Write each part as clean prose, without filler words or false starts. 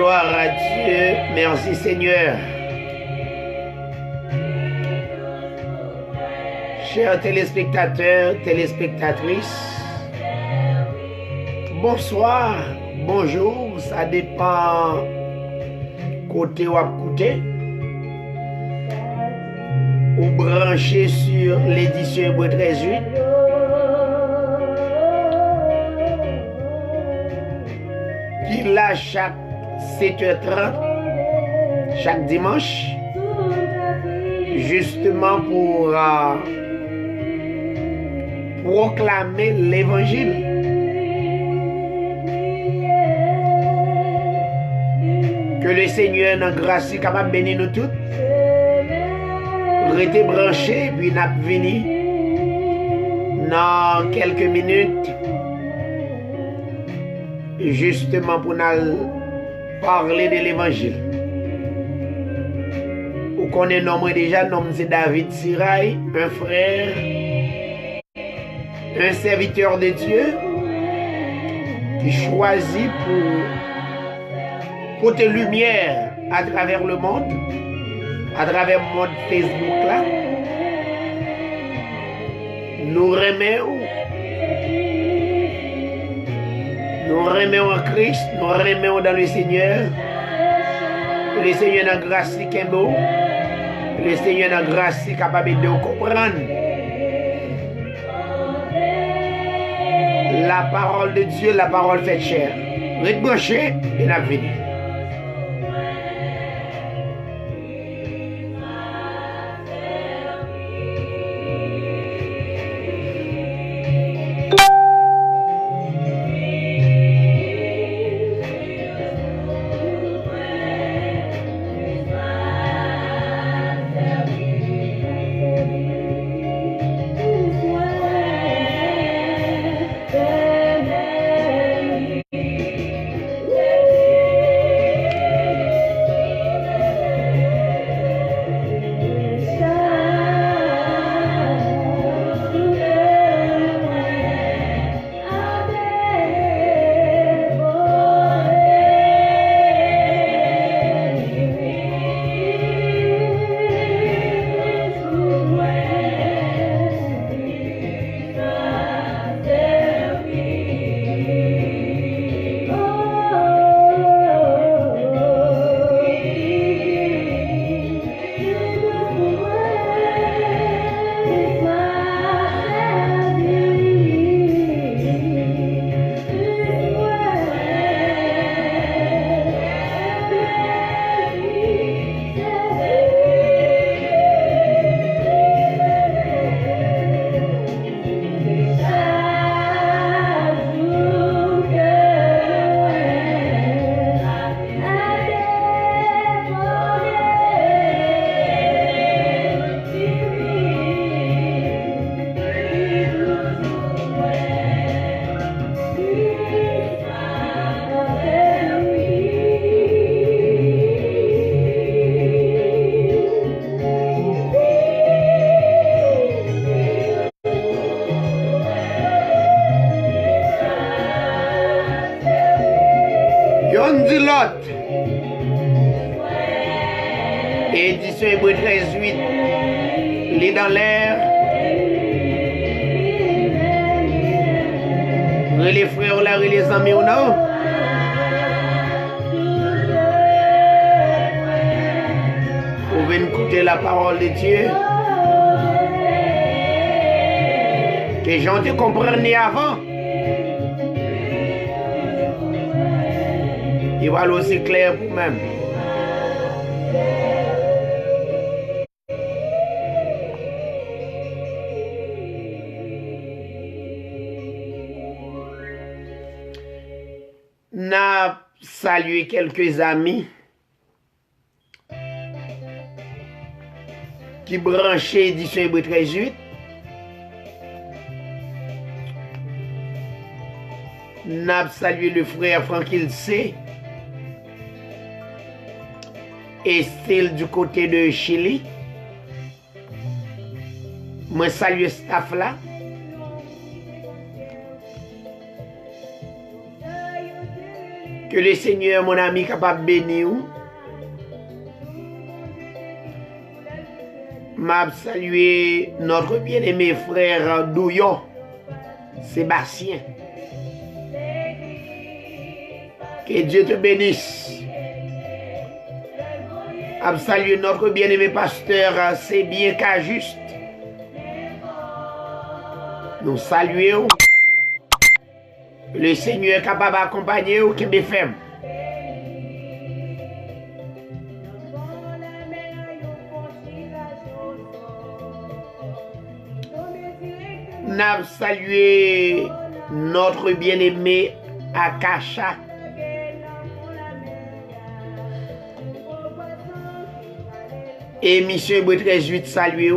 Gloire à Dieu. Merci Seigneur. Chers téléspectateurs, téléspectatrices, bonsoir, bonjour, ça dépend côté ou à côté. Ou branché sur l'édition Hébreux 13.8. Qui là chaque 7h30, chaque dimanche, justement pour proclamer l'évangile. Que le Seigneur, dans grâce, est capable de bénir nous toutes. Restez branchés, puis nous venons dans quelques minutes, justement pour nous parler de l'évangile. Vous connaissez nom déjà, nom c'est David Sirail, un frère, un serviteur de Dieu qui choisit pour porter lumière à travers le monde, à travers le monde Facebook là. Nous remettons en Christ, nous remettons dans le Seigneur. Le Seigneur a grâce qui est beau. Le Seigneur a grâce qui est capable de comprendre la parole de Dieu, la parole faite chair. Restez branchés et nous venons. Édition Hébreux 13.8, les dans l'air. Les frères là, les amis ou non? Vous venez écouter la parole de Dieu. Que les gens te comprennent avant. Il va aussi clair pour même. N'a salué quelques amis qui branchaient édition Hébreux 13.8. N'a salué le frère Franck Ilse et style du côté de Chili. Moi salue staff là. Que le Seigneur, mon ami, capable de bénir. M'a salué notre bien-aimé frère Douillon, Sébastien. Que Dieu te bénisse. M'a salué notre bien-aimé pasteur, c'est bien qu'à juste. Nous saluons. Le Seigneur est capable d'accompagner au Québec FM. Nous avons salué notre bien-aimé Akasha. Émission 13-8 salué.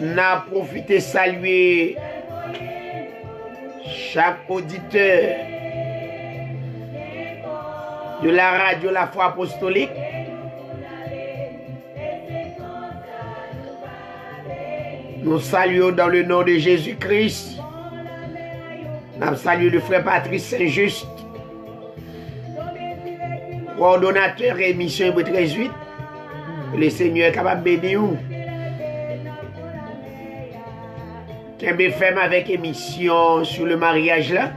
Nous avons profité de saluer chaque auditeur de la radio La Foi Apostolique. Nous saluons dans le nom de Jésus-Christ. Nous saluons le frère Patrice Saint-Just, coordonnateur émission 13-8. Le Seigneur est capable de bénir. Qu'un fait avec émission sur le mariage là.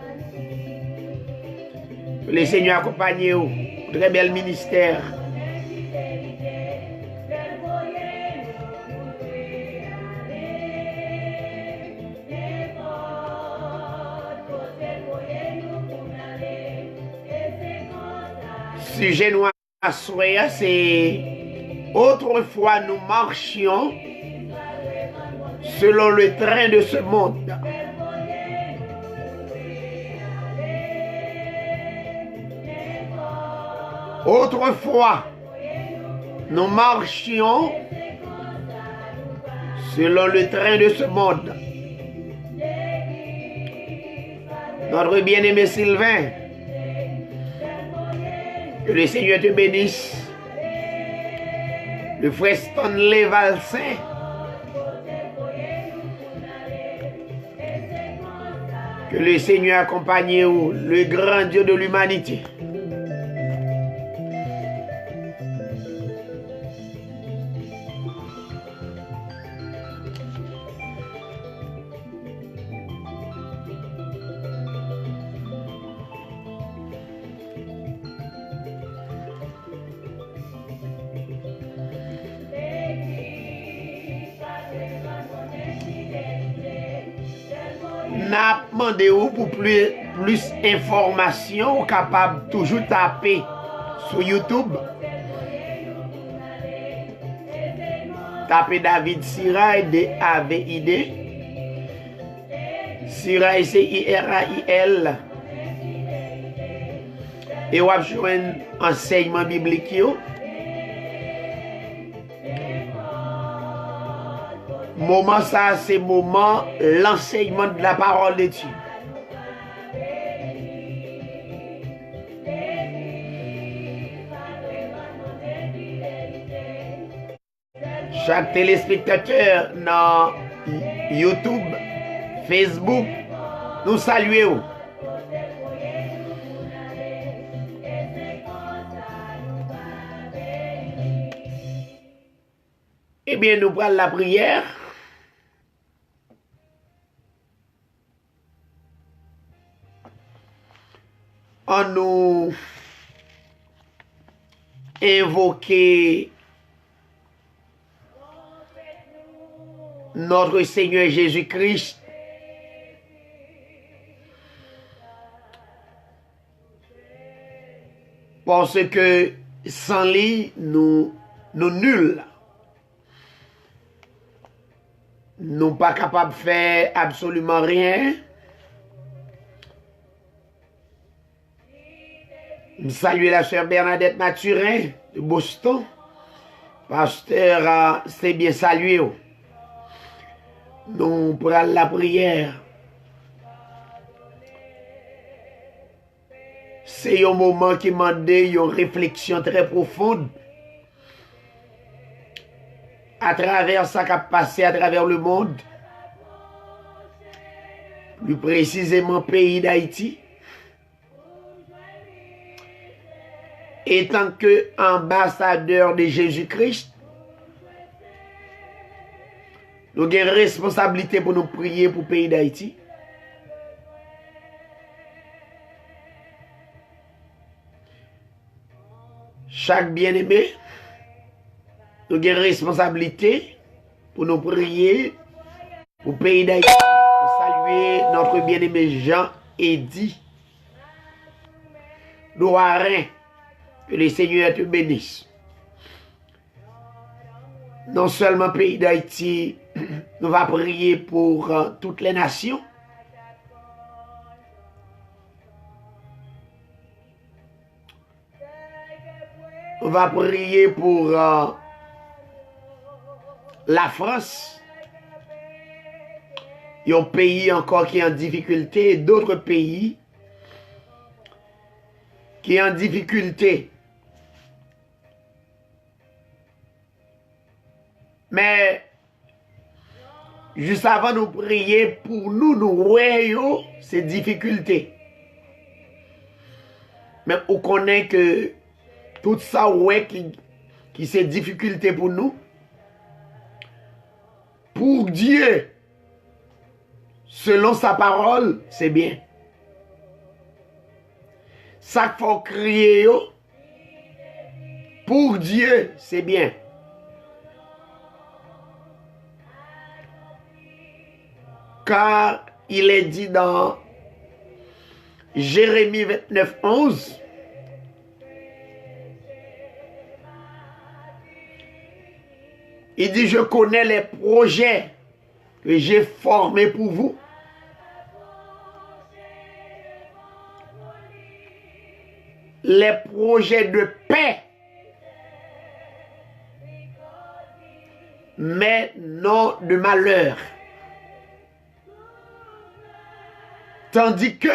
Le Seigneur accompagne vous. Très bel ministère. Sujet nous à soir, c'est autrefois nous marchions selon le train de ce monde. Autrefois, nous marchions selon le train de ce monde. Notre bien-aimé Sylvain, que le Seigneur te bénisse. Le frère Stanley Valsin, que le Seigneur accompagne vous, le grand Dieu de l'humanité. N'a demandé pour plus d'informations, capable toujours taper sur YouTube. Tapez David Sirail, D-A-V-I-D. Sirail, C-I-R-A-I-L. Et vous avez un enseignement biblique. Moment ça, c'est moment l'enseignement de la parole de Dieu. Chaque téléspectateur dans YouTube, Facebook, nous saluons. Eh bien, nous prenons la prière. En nous invoquer notre Seigneur Jésus-Christ, parce que sans lui, nous nuls. Nous pas capables de faire absolument rien. Je salue la sœur Bernadette Mathurin de Boston. Pasteur, c'est bien salué. Nous prenons la prière. C'est un moment qui m'a donné une réflexion très profonde à travers ça qui a passé à travers le monde. plus précisément pays d'Haïti, étant que ambassadeur de Jésus-Christ, nous avons une responsabilité pour nous prier pour le pays d'Haïti. Chaque bien-aimé, nous avons une responsabilité pour nous prier pour le pays d'Haïti. Pour saluer notre bien-aimé Jean-Eddy Douarin. Que le Seigneur te bénisse. Non seulement le pays d'Haïti, nous allons prier pour toutes les nations. On va prier pour la France. Il y a un pays encore qui est en difficulté et d'autres pays qui est en difficulté. Mais, juste avant de prier pour nous, nous voyons ces difficultés. Mais on connaît que tout ça, ouais, qui c'est difficulté pour nous. Pour Dieu, selon sa parole, c'est bien. Ça qu'il faut crier, pour Dieu, c'est bien. Car il est dit dans Jérémie 29, 11, il dit, je connais les projets que j'ai formés pour vous. Les projets de paix, mais non de malheur. Tandis que,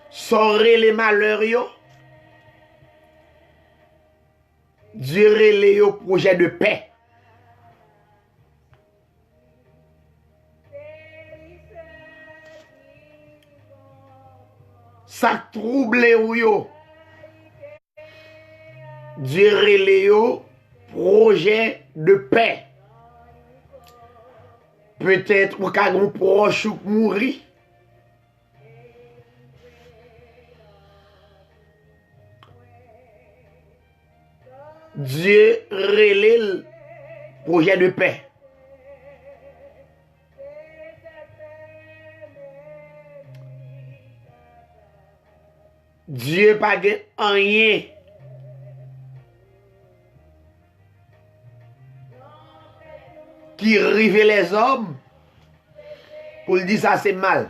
saurer les malheurs, durer les projets de paix. Ça trouble yo. Durer les projets de paix. Peut-être ou quand on proche ou mourir. Dieu relève le projet de paix. Dieu pas rien qui rive les hommes pour dire ça c'est mal.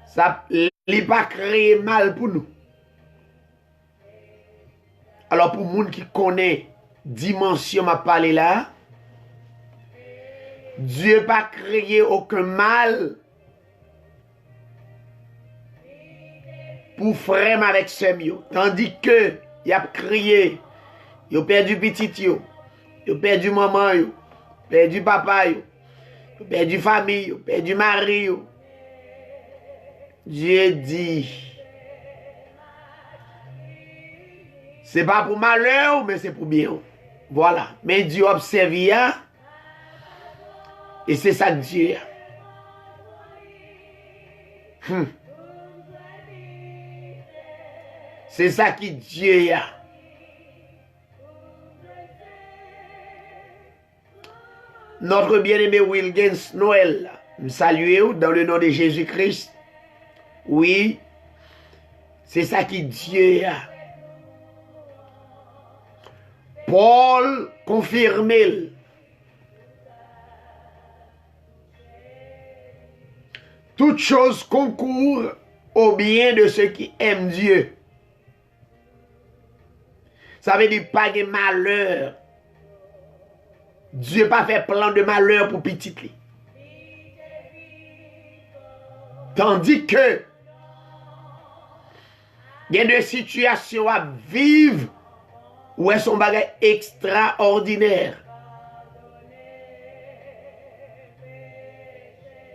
Ça n'est pas créé mal pour nous. Alors pour les gens qui connaît dimension m'a parlé là, Dieu n'a pas créé aucun mal pour frère avec sœur. Tandis que il a crié, il a perdu petit, il a perdu maman, il a perdu papa, il a perdu famille, il a perdu mari. Dieu dit, c'est pas pour malheur, mais c'est pour bien. Voilà. Mais Dieu observe, et c'est ça que Dieu a. C'est ça qui Dieu a. Notre bien-aimé Wilgens Noël, me salue dans le nom de Jésus-Christ. Oui, c'est ça qui Dieu a. Paul confirme. Toute chose concourt au bien de ceux qui aiment Dieu. Ça veut dire pas de malheur. Dieu n'a pas fait plan de malheur pour petit. Tandis que il y a des situations à vivre où elles sont bagages extraordinaires.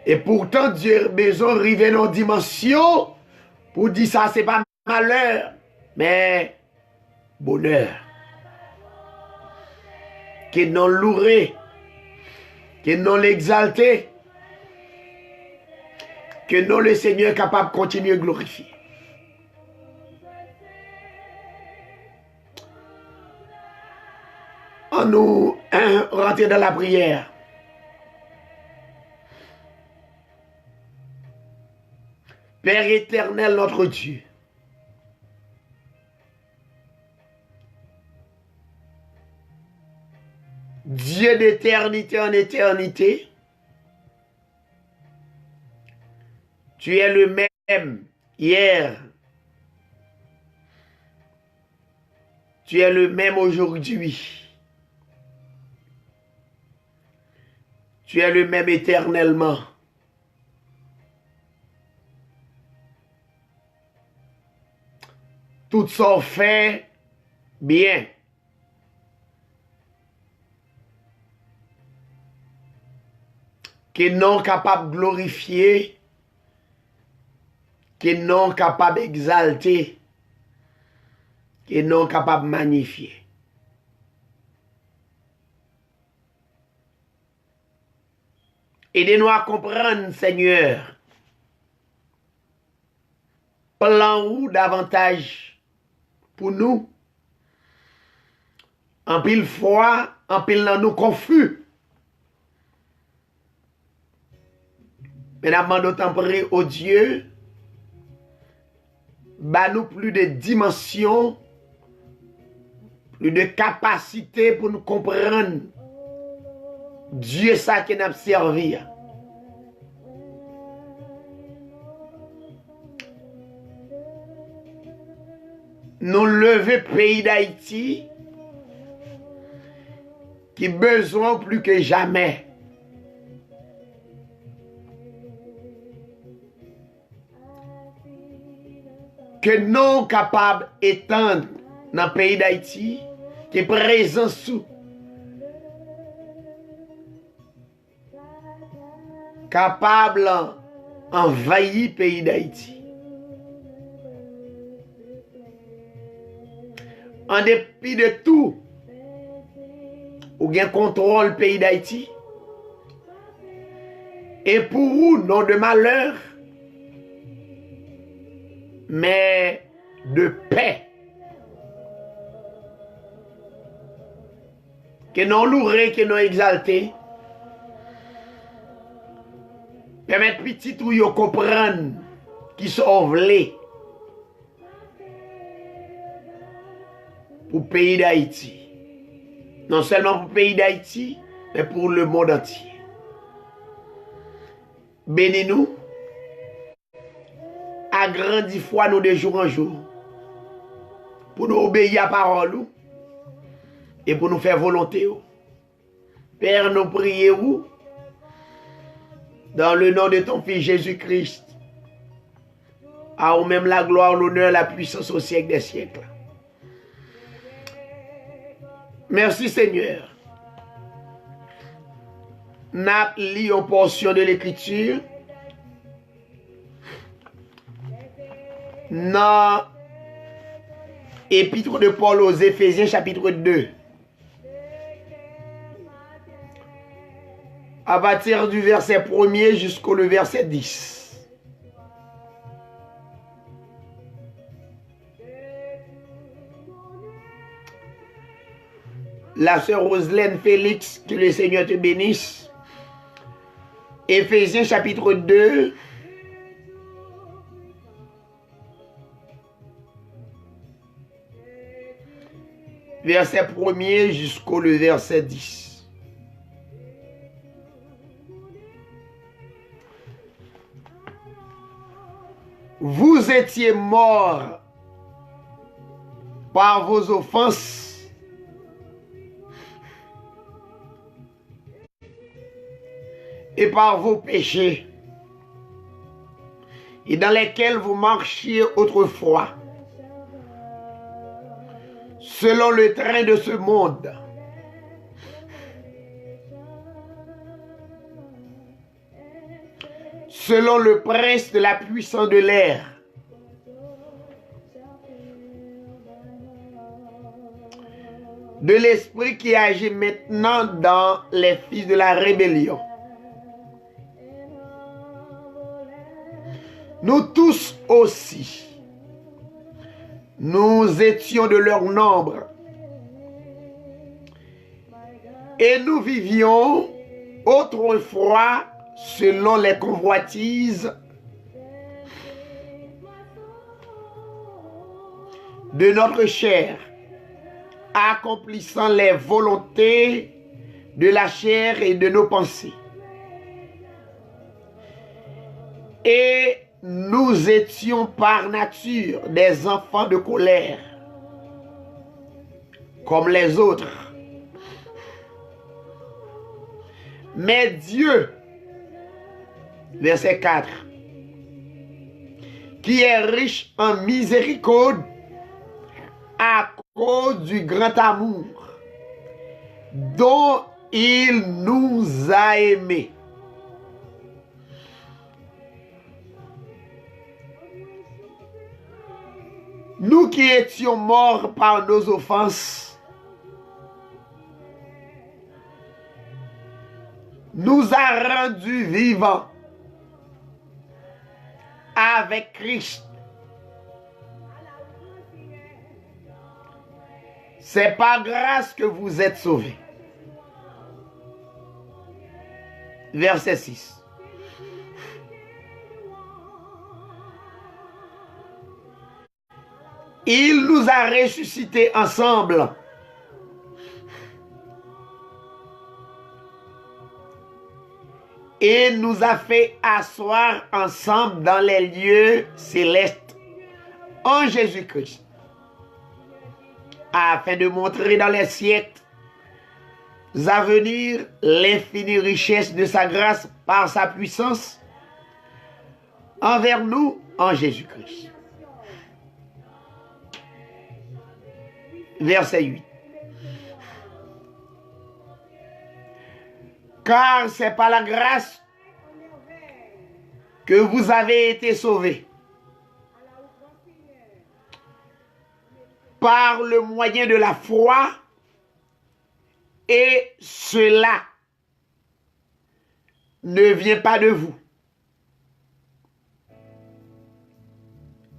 Et pourtant, Dieu a besoin d'arriver dans une dimension pour dire ça, c'est pas malheur, mais bonheur. Que non loué, que non l'exalté, que non le Seigneur est capable de continuer à glorifier. On nous rentrer dans la prière. Père éternel, notre Dieu, Dieu d'éternité en éternité, tu es le même hier, tu es le même aujourd'hui, tu es le même éternellement. Tout ça fait bien. Qui non capable de glorifier, qui non capable d'exalter, qui non capable de magnifier. Aidez-nous à comprendre, Seigneur, plan ou davantage pour nous. En pile fois, en pile dans nous confus. Mais nous d'autant prier au Dieu, bah nous plus de dimensions, plus de capacité pour nous comprendre Dieu ça qui nous servi. Nous lever pays d'Haïti qui besoin plus que jamais que non capable d'étendre dans le pays d'Haïti, qui est présent sous, capable d'envahir le pays d'Haïti. En dépit de tout, ou bien contrôle le pays d'Haïti, et pour vous, non de malheur, mais de paix. Que non loué, que non exalté. Permettre petit ou yo comprendre qui sont vlés pour le pays d'Haïti. Non seulement pour le pays d'Haïti, mais pour le monde entier. Bénis-nous. Agrandis foi nous de jour en jour. Pour nous obéir à la parole et pour nous faire volonté. Père, nous prions dans le nom de ton Fils Jésus-Christ. À ou même la gloire, l'honneur, la puissance au siècle des siècles. Merci Seigneur. Nous lisons une portion de l'Écriture dans l'Épître de Paul aux Éphésiens chapitre 2. À partir du verset 1er jusqu'au verset 10. La sœur Roselaine Félix, que le Seigneur te bénisse. Éphésiens chapitre 2. Verset 1er jusqu'au verset 10. Vous étiez morts par vos offenses et par vos péchés, et dans lesquels vous marchiez autrefois, selon le train de ce monde, selon le prince de la puissance de l'air, de l'esprit qui agit maintenant dans les fils de la rébellion. Nous tous aussi, nous étions de leur nombre, et nous vivions autrefois selon les convoitises de notre chair, accomplissant les volontés de la chair et de nos pensées. Et nous étions par nature des enfants de colère, comme les autres. Mais Dieu, verset 4, qui est riche en miséricorde à cause du grand amour dont il nous a aimés. Nous qui étions morts par nos offenses, nous a rendus vivants avec Christ. C'est par grâce que vous êtes sauvés. Verset 6. Il nous a ressuscités ensemble et nous a fait asseoir ensemble dans les lieux célestes en Jésus-Christ, afin de montrer dans les siècles à venir l'infinie richesse de sa grâce par sa puissance envers nous en Jésus-Christ. Verset 8. Car c'est par la grâce que vous avez été sauvés, par le moyen de la foi, et cela ne vient pas de vous.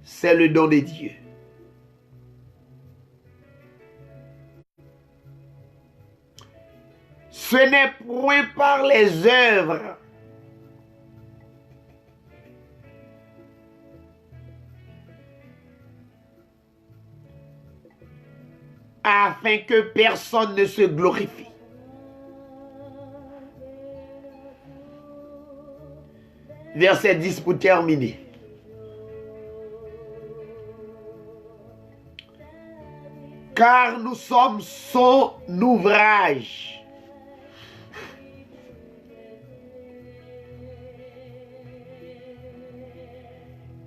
C'est le don de Dieu. Ce n'est point par les œuvres, afin que personne ne se glorifie. Verset 10 pour terminer. Car nous sommes son ouvrage,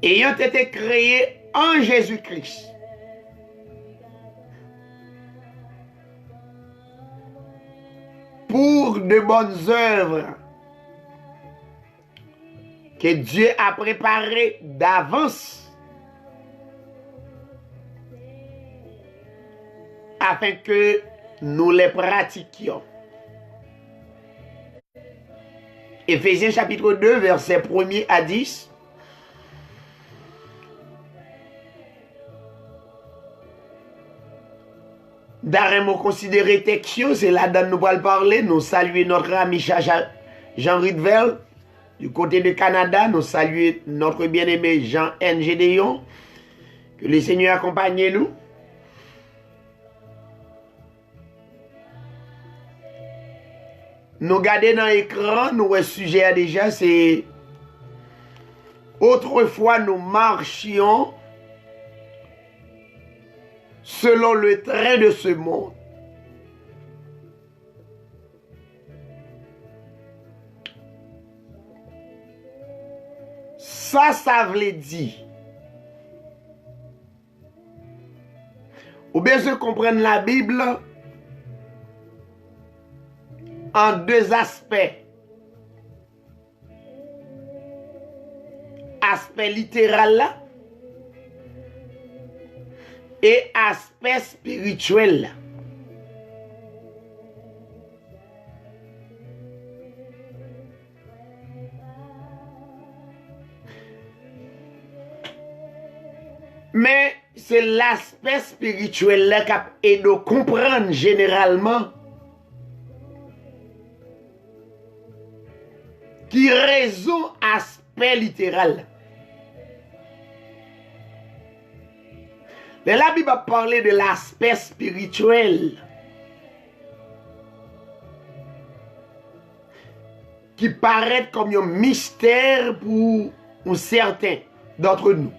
ayant été créés en Jésus-Christ pour de bonnes œuvres que Dieu a préparées d'avance afin que nous les pratiquions. Éphésiens chapitre 2, versets 1er à 10. D'arrêt considéré textio, c'est là-dedans nous allons parler. Nous saluons notre ami Jean Ridvel du côté de Canada. Nous saluons notre bien-aimé Jean-N. Gédéon. Que le Seigneur accompagne nous. Nous regardons dans l'écran, nous le sujet déjà, c'est autrefois nous marchions selon le train de ce monde. Ça veut dire, ou bien se comprendre la Bible en deux aspects. aspect littéral là et aspect spirituel là. Mais c'est l'aspect spirituel là qui aide à comprendre généralement qui résout aspect littéral. Mais la Bible a parlé de l'aspect spirituel qui paraît comme un mystère pour certains d'entre nous.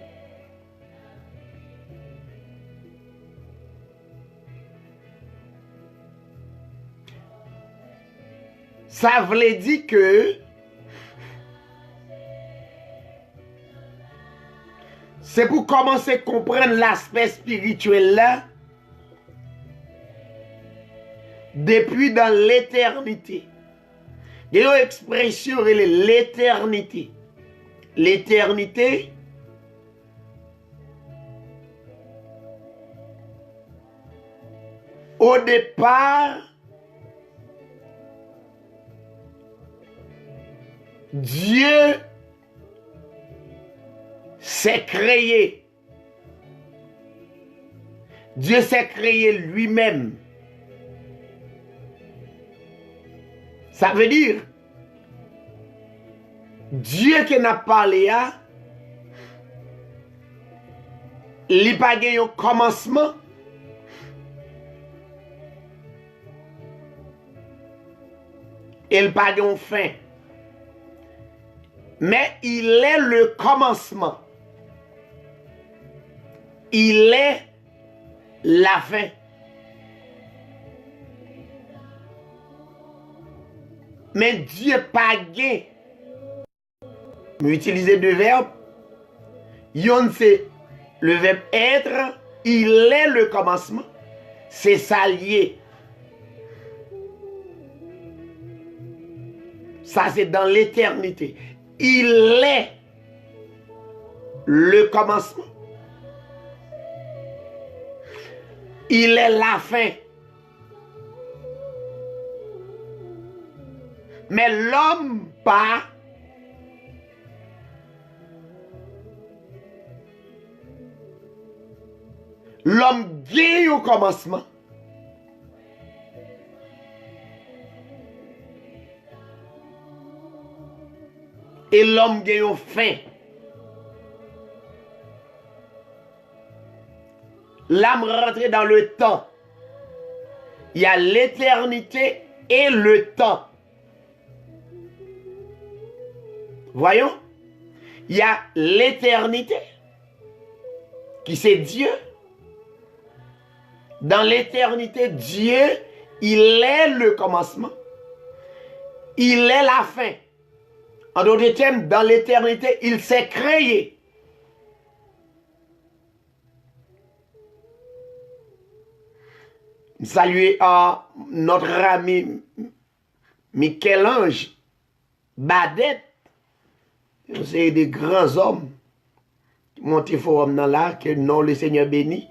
Ça voulait dire que c'est pour commencer à comprendre l'aspect spirituel là depuis dans l'éternité. Il y a une expression, l'éternité. L'éternité, au départ, Dieu s'est créé. Dieu s'est créé lui-même. Ça veut dire, Dieu qui n'a parlé à, il n'a pas eu un commencement. Il n'a pas eu une fin. Mais il est le commencement. Il est la fin. Mais Dieu pas gain. Mais utiliser deux verbes. Yon c'est le verbe être. Il est le commencement. C'est ça lié. Ça c'est dans l'éternité. Il est le commencement. Il est la fin. Mais l'homme pas. L'homme gagne au commencement. Et l'homme gagne au fin. L'âme rentre dans le temps. Il y a l'éternité et le temps. Voyons, il y a l'éternité, qui c'est Dieu. Dans l'éternité, Dieu, il est le commencement. Il est la fin. En d'autres termes, dans l'éternité, il s'est créé. Saluer à notre ami Michel-Ange Badet. C'est des grands hommes qui montent forum dans là, que non le Seigneur bénit.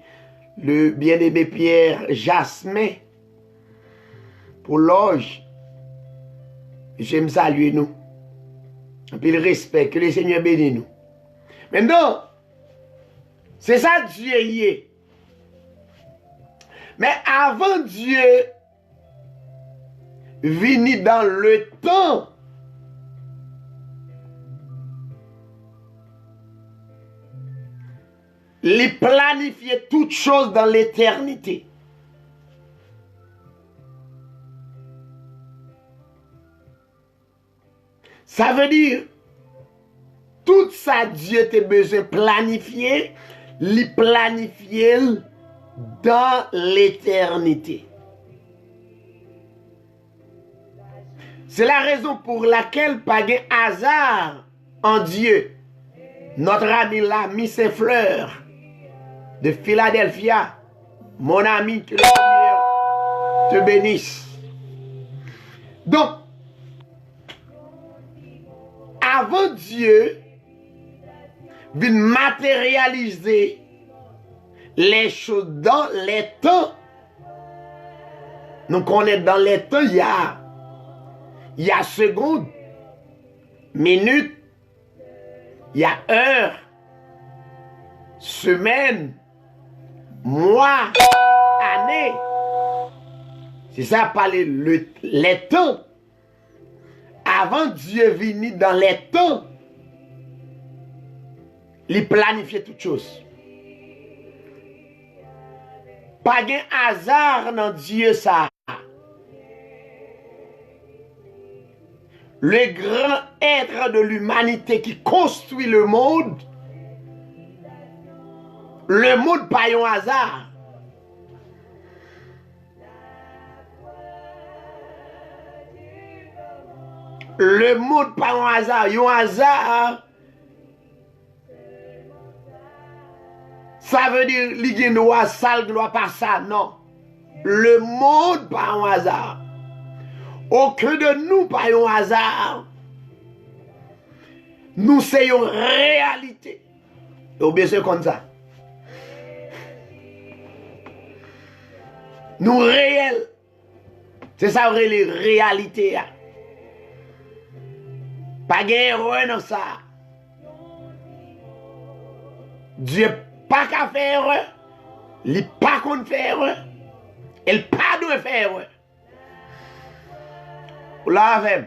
Le bien-aimé Pierre Jasmin pour l'âge. J'aime saluer nous. Et puis le respect, que le Seigneur bénisse nous. Maintenant, c'est ça Dieu y est. Mais avant Dieu venir dans le temps, il planifiait toutes choses dans l'éternité. Ça veut dire, tout ça Dieu t'a besoin de planifier, il planifiait dans l'éternité. C'est la raison pour laquelle pas de hasard en Dieu. Notre ami l'ami Saint-Fleur de Philadelphia, mon ami, que le Seigneur te bénisse. Donc, avant Dieu, vient matérialiser les choses dans les temps. Nous connaissons dans les temps, il y a secondes, minutes, il y a heures, semaines, mois, années. C'est ça, parler les temps. Avant Dieu venir dans les temps, il planifiait toutes choses. Pas de hasard dans Dieu ça. Le grand être de l'humanité qui construit le monde pas un hasard. Le monde pas un hasard. Un hasard, ça veut dire qu'il y a une loi sale, loi pas ça. Non. Le monde pas un hasard. Aucun de nous pas un hasard. Nous c'est une réalité. Et bien c'est comme ça. Nous réels. C'est ça les réalités. Pas de erreur dans ça. Dieu pas qu'à faire erreur. Il pas qu'on fait erreur. Il pas doit faire erreur. Là avec.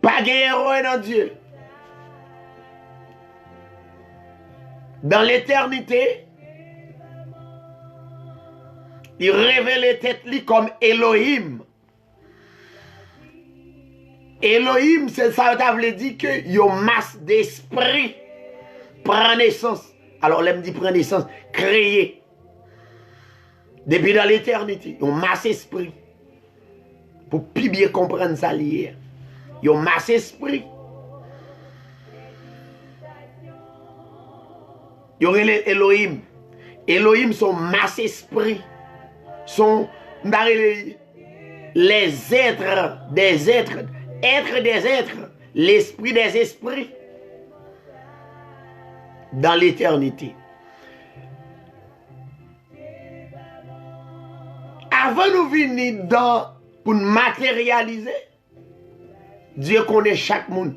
Pas d'erreur dans Dieu. Dans l'éternité, il révèle tête lui comme Elohim. Elohim, c'est ça que ça veut dire que y a une masse d'esprit prend naissance. Alors, là, me dit prend naissance, créé. Depuis dans l'éternité, il y a une masse d'esprit. Pour plus bien comprendre ça lié. Il y a une masse d'esprit. Il y a Elohim. Elohim sont masse esprit. Sont les êtres des êtres. Être des êtres. L'esprit des esprits. Dans l'éternité. Avant nous venir pour nous matérialiser, Dieu connaît chaque monde.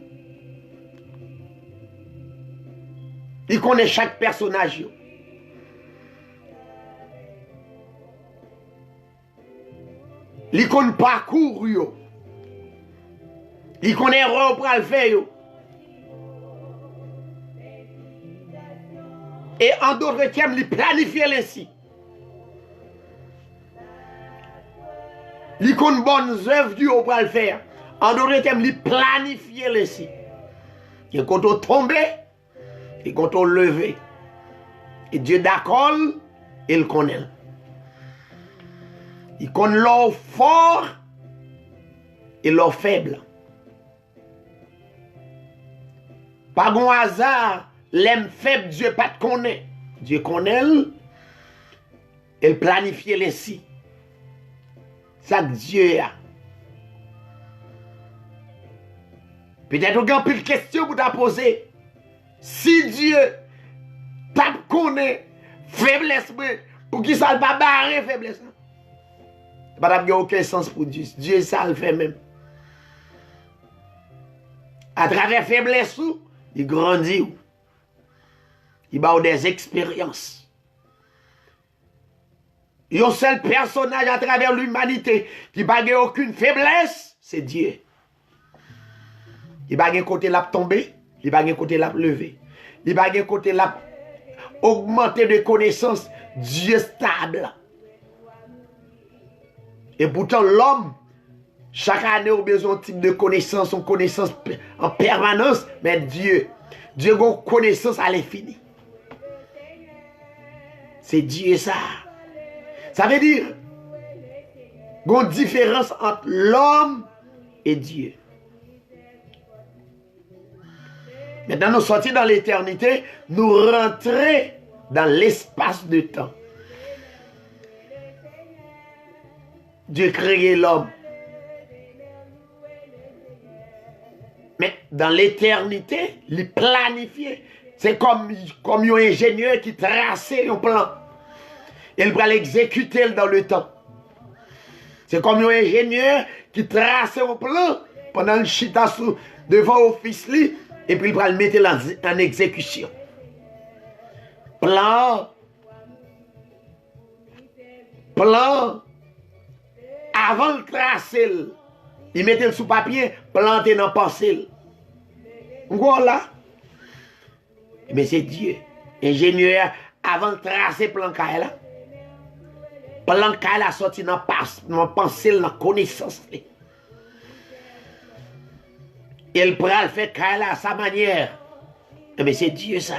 Il connaît chaque personnage. Il connaît parcours. Il connaît erreur pour le faire. Et en d'autres termes, il planifie ainsi. Il connaît bonnes œuvres pour le faire. En d'autres termes, il planifie ainsi. Il quand on tombe, et quand on levé. Et Dieu d'accord, il connaît. Il connaît l'or fort et l'or faible. Pas un hasard, l'homme faible, Dieu pas te connaît. Dieu connaît, il planifie ainsi. Ça Dieu a. Peut-être qu'on a plus de questions pour te poser. Si Dieu t'a connaît faiblesse, pour qui ça ne va pas barrer faiblesse? Ça n'a aucun sens pour Dieu. Dieu, ça le fait même. À travers faiblesse, il grandit. Il a des expériences. Il y a un seul personnage à travers l'humanité qui n'a aucune faiblesse, c'est Dieu. Il n'a pas côté la tomber, il n'a pas côté la lever. Il n'a pas côté la augmenter de connaissances. Dieu stable. Et pourtant, l'homme, chaque année, a besoin d'un type de connaissance, une connaissance en permanence. Mais Dieu a une connaissance à l'infini. C'est Dieu ça. Ça veut dire qu'il y a une différence entre l'homme et Dieu. Maintenant, nous sortir dans l'éternité, nous rentrer dans l'espace de temps. Dieu créé l'homme. Mais dans l'éternité, il planifié. C'est comme un ingénieur qui traçait un plan. Il va l'exécuter dans le temps. C'est comme un ingénieur qui traçait un plan pendant le chita devant l'office et puis il va le mettre en exécution. Plan. Avant de tracer, il mettait le sous papier, planté dans le pensée. Voilà. Mais c'est Dieu. Ingénieur, avant de tracer le plan qu'il a, plan qu'il a sorti dans la pensée, dans la connaissance. Il prend le fait qu'il a à sa manière. Mais c'est Dieu ça.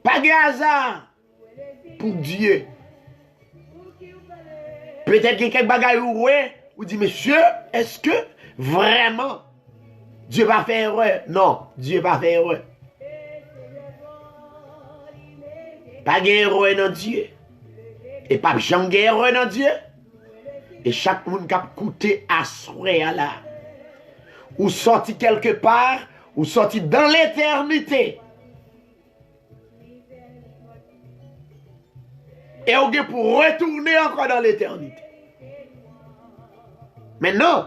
Pas de hasard pour Dieu. Peut-être qu'il y a quelques bagages où dit, monsieur, est-ce que vraiment Dieu va faire erreur? Non, Dieu va faire erreur. Pas de erreur dans Dieu. Et pas de erreur dans Dieu. Et chaque monde qui a coûté à soi là. Ou sorti quelque part, ou sorti dans l'éternité. Et on est pour retourner encore dans l'éternité. Mais non.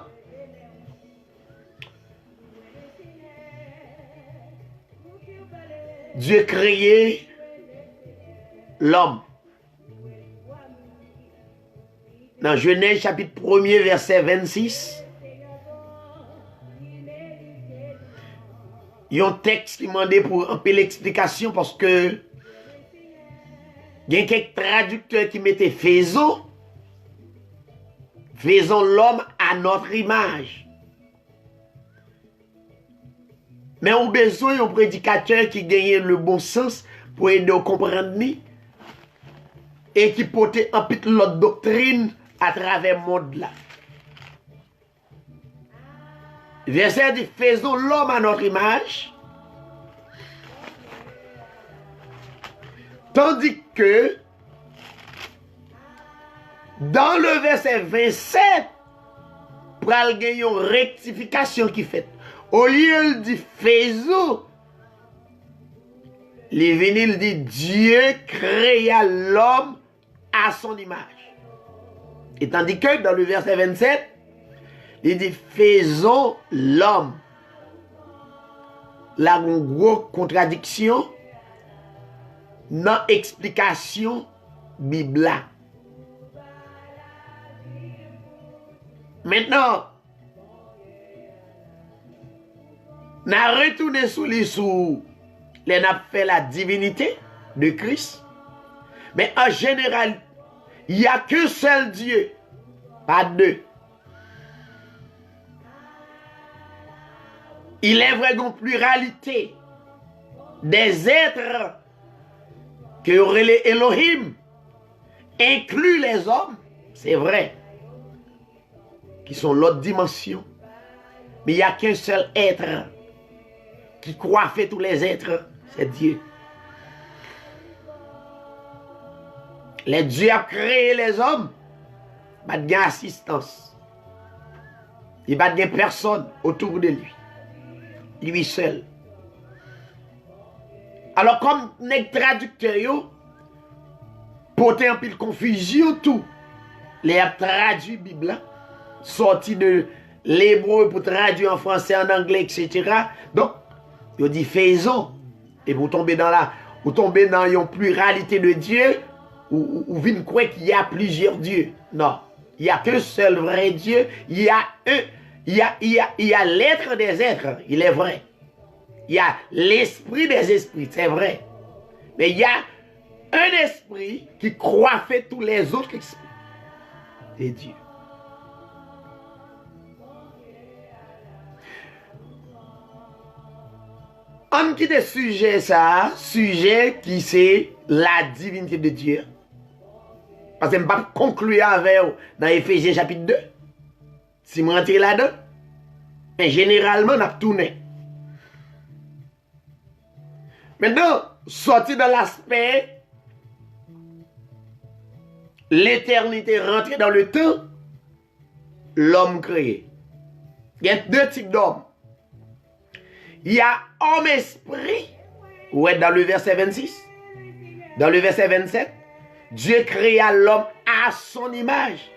Dieu créé l'homme. Dans Genèse chapitre 1er verset 26. Il y a un texte qui m'a demandé pour un peu l'explication parce que il y a quelques traducteurs qui mettaient faisons l'homme à notre image. Mais on a besoin d'un prédicateur qui gagne le bon sens pour aider à comprendre et qui porte un peu l'autre doctrine à travers le monde là. Verset dit faisons l'homme à notre image. Tandis que dans le verset 27, pour gagner une rectification qui fait. Au lieu de faisons, les vinyles dit Dieu créa l'homme à son image. Et tandis que dans le verset 27, il dit faisons l'homme. Là, une grosse contradiction dans l'explication Bible. Maintenant, on a retourné sous les sous, on a fait la divinité de Christ. Mais en général, il n'y a qu'un seul Dieu, pas deux. Il est vrai une pluralité des êtres que aurait les Elohim, inclut les hommes, c'est vrai, qui sont l'autre dimension. Mais il n'y a qu'un seul être qui coiffe tous les êtres, c'est Dieu. Les dieux a créé les hommes, il n'y a pas d'assistance. Il n'y a pas de personne autour de lui. Lui seul. Alors comme les traducteurs portent un peu de confusion tout, les a traduit la Bible, sorti de l'hébreu pour traduire en français, en anglais, etc. Donc, ils dit faisons. Et vous tombez dans une pluralité de Dieu, ou vous croyez qu'il y a plusieurs dieux. Non. Il n'y a qu'un seul vrai Dieu. Il y a l'être des êtres. Il est vrai. Il y a l'esprit des esprits. C'est vrai. Mais il y a un esprit qui coiffe tous les autres esprits. C'est Dieu. On quitte le sujet ça, sujet qui c'est la divinité de Dieu. Parce que je ne vais pas conclure avec vous dans Éphésiens chapitre 2. Si je rentre là-dedans, mais généralement, on a tourné. Maintenant, sorti dans l'aspect l'éternité rentrée dans le temps, l'homme créé. Il y a deux types d'hommes. Il y a homme esprit, ouais, dans le verset 26. Dans le verset 27, Dieu créa l'homme à son image.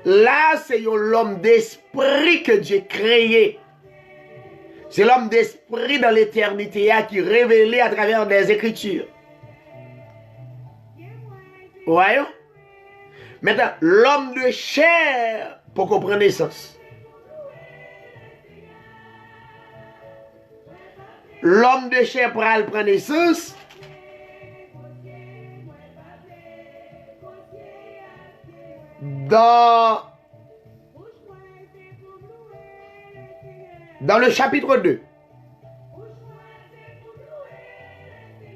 Là, c'est l'homme d'esprit que Dieu créé. C'est l'homme d'esprit dans l'éternité qui est révélé à travers des Écritures. Voyons? Maintenant, l'homme de chair, pour qu'on prenne naissance. L'homme de chair pour aller prendre naissance. Dans le chapitre 2,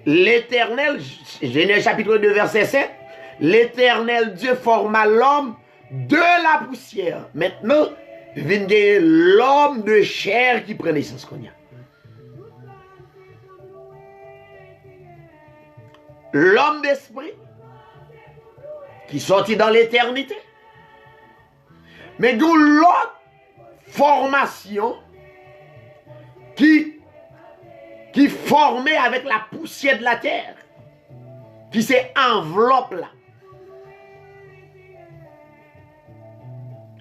l'Éternel, Genèse chapitre 2, verset 7, l'Éternel Dieu forma l'homme de la poussière. Maintenant, vient l'homme de chair qui prend naissance qu'on y a. L'homme d'esprit qui sortit dans l'éternité. Mais d'où l'autre formation qui formait avec la poussière de la terre, qui s'est enveloppe là.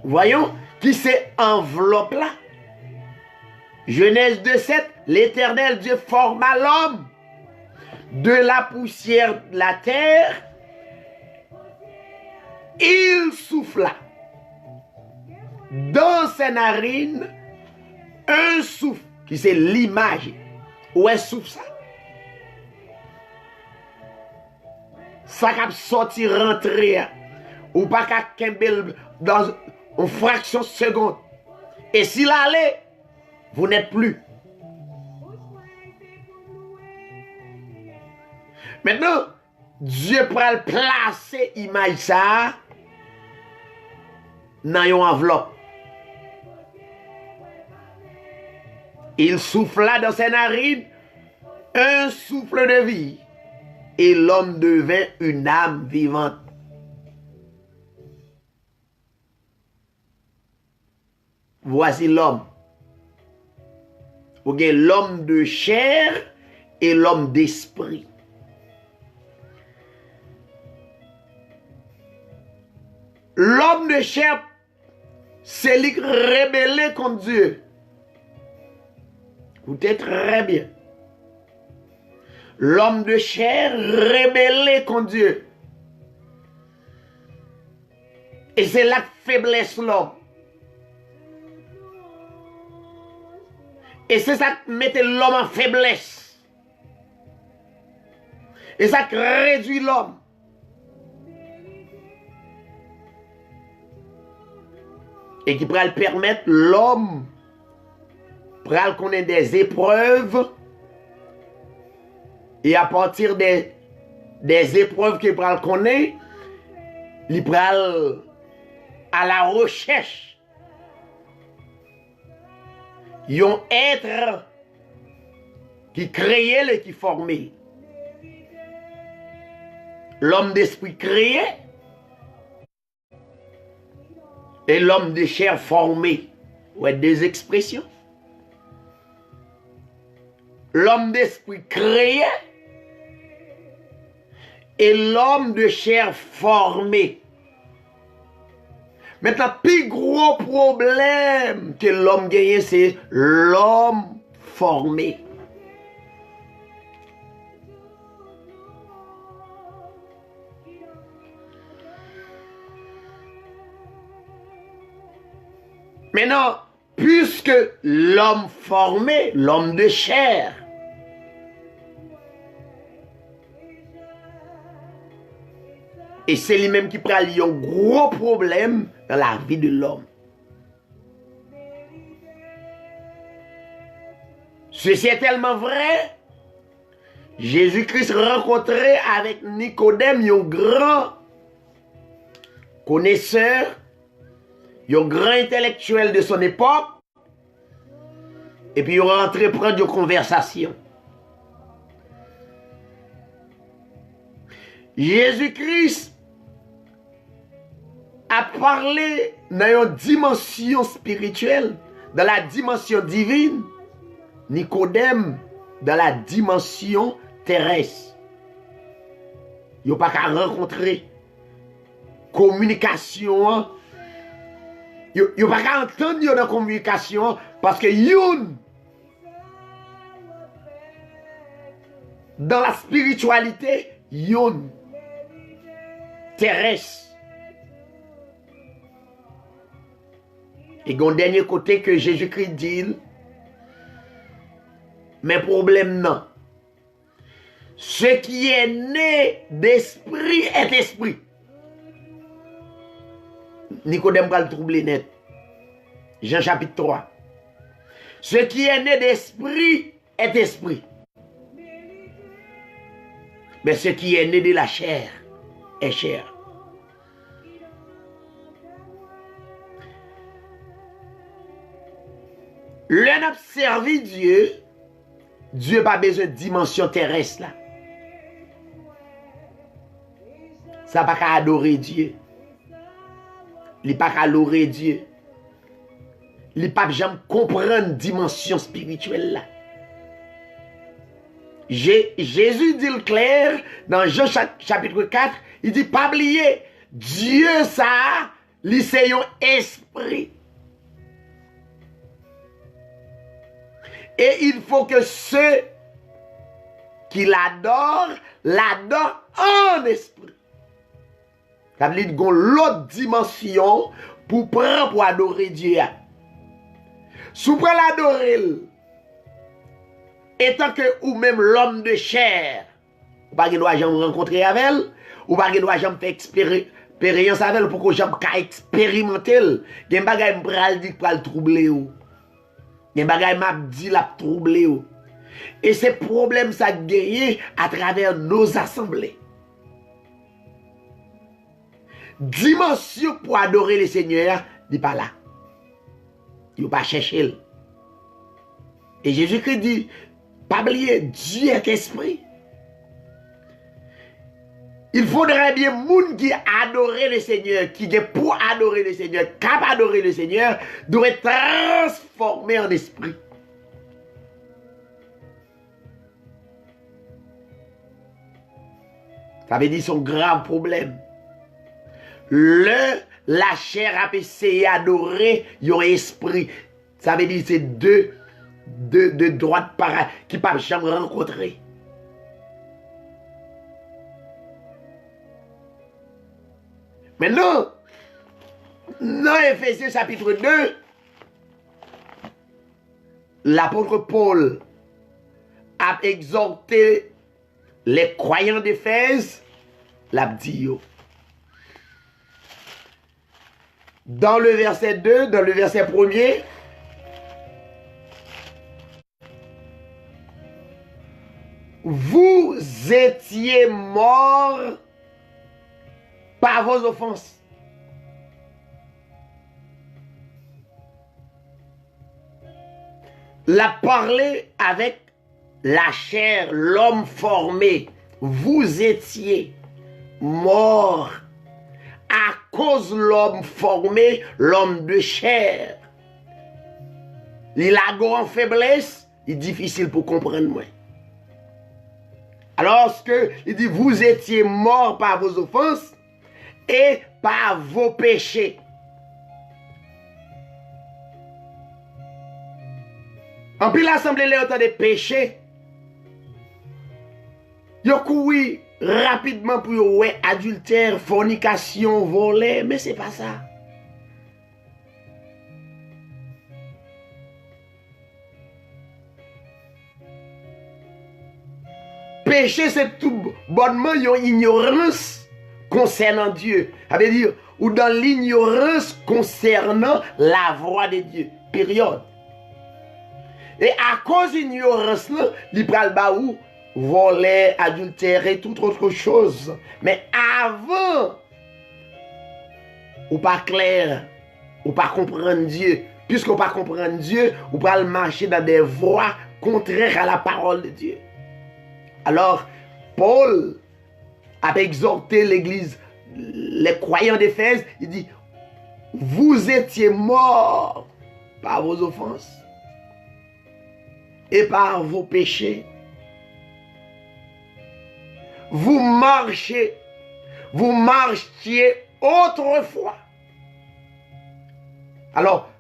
Voyons, qui s'est enveloppe là. Genèse 2:7, l'Éternel Dieu forma l'homme de la poussière de la terre. Il souffla dans ses narines un souffle, qui c'est l'image. Où est souffle ça? Ça qui sorti rentrer, ou pas qu'à Kembel dans une fraction de seconde. Et s'il allait, vous n'êtes plus. Maintenant, Dieu peut placer l'image ça dans une enveloppe. Il souffla dans ses narines un souffle de vie et l'homme devint une âme vivante. Voici l'homme. Vous avez l'homme de chair et l'homme d'esprit. L'homme de chair, c'est lui qui rébellé contre Dieu. Écoutez très bien. L'homme de chair rébellé contre Dieu. Et c'est la faiblesse l'homme. Et c'est ça qui met l'homme en faiblesse. Et ça qui réduit l'homme. Et qui pourra permettre l'homme pourra connaître des épreuves. Et à partir des épreuves qu'il pourra connaître, il pourra à la recherche. Ils ont être qui créait et qui formait. L'homme d'esprit créé et l'homme de chair formé. Ouais, des expressions. L'homme d'esprit créé et l'homme de chair formé. Maintenant, le plus gros problème que l'homme gagne, c'est l'homme formé. Maintenant, puisque l'homme formé, l'homme de chair, et c'est lui-même qui prend un gros problème dans la vie de l'homme. Ceci est tellement vrai. Jésus-Christ rencontré avec Nicodème, un grand connaisseur, un grand intellectuel de son époque, et puis il rentré prendre une conversation. Jésus-Christ a parlé dans une dimension spirituelle, dans la dimension divine, Nicodème dans la dimension terrestre. Il n'y a pas qu'à rencontrer communication. Il n'y a pas qu'à entendre dans la communication parce que youn dans la spiritualité, youn terrestre. Et un dernier côté que Jésus-Christ dit, mais problème non. Ce qui est né d'esprit est esprit. Nicodème va le troubler net. Jean chapitre 3. Ce qui est né d'esprit est esprit. Mais ce qui est né de la chair est chair. L'un a servi Dieu, Dieu n'a pas besoin de dimension terrestre là. Ça n'a pas qu'à adorer Dieu. Il n'a pas qu'à adorer Dieu. Il n'a pas jamais comprendre dimension spirituelle là. Jésus dit le clair dans Jean chapitre 4, il dit pas oublier, Dieu ça, c'est un esprit. Et il faut que ceux qui l'adorent en esprit. Ça veut dire qu'on a l'autre dimension pour prendre pour adorer Dieu. Si vous prenez l'adorer, étant que ou même l'homme de chair, ou pas qu'il doit jamais rencontrer avec elle, ou pas qu'il doit jamais faire expérience avec elle pour que jamais expérimenter. Il y a des choses qui dit pour le troubler. Il y a des choses qui dit la troubler. Et ces problèmes ça gagné à travers nos assemblées. Dimension pour adorer le Seigneur, n'est pas là. Il ne pas chercher. Et Jésus-Christ dit, pas oublier, Dieu est esprit. Il faudrait bien moun qui adorer le Seigneur, qui est pour adorer le Seigneur, capable d'adorer le Seigneur, doit être transformé en esprit. Ça veut dire son grave problème. La chair a essayé d'adorer yon esprit. Ça veut dire c'est deux droites pareilles qui ne peuvent jamais rencontrer. Maintenant, dans Éphésiens chapitre 2, l'apôtre Paul a exhorté les croyants d'Éphèse, l'a dit. Dans le verset 2, dans le verset 1er, vous étiez morts par vos offenses. La parler avec la chair, l'homme formé. Vous étiez morts à cause de l'homme formé, l'homme de chair. Il a une faiblesse, il est difficile pour comprendre moi. Alors que il dit vous étiez morts par vos offenses et par vos péchés. En plus l'assemblée les autant de péchés. Yo couru rapidement pour ouais adultère, fornication, voler, mais c'est pas ça. Péché c'est tout bonnement une ignorance concernant Dieu. Ça veut dire ou dans l'ignorance concernant la voix de Dieu. Période. Et à cause de l'ignorance là, il pral ba ou voler, adultérer, toute autre chose. Mais avant, ou pas clair, ou pas comprendre Dieu. Puisqu'on pas comprendre Dieu, ou pas marcher dans des voies contraires à la parole de Dieu. Alors, Paul a exhorté l'église, les croyants d'Éphèse, il dit, vous étiez morts par vos offenses et par vos péchés. Vous marchiez autrefois. Alors,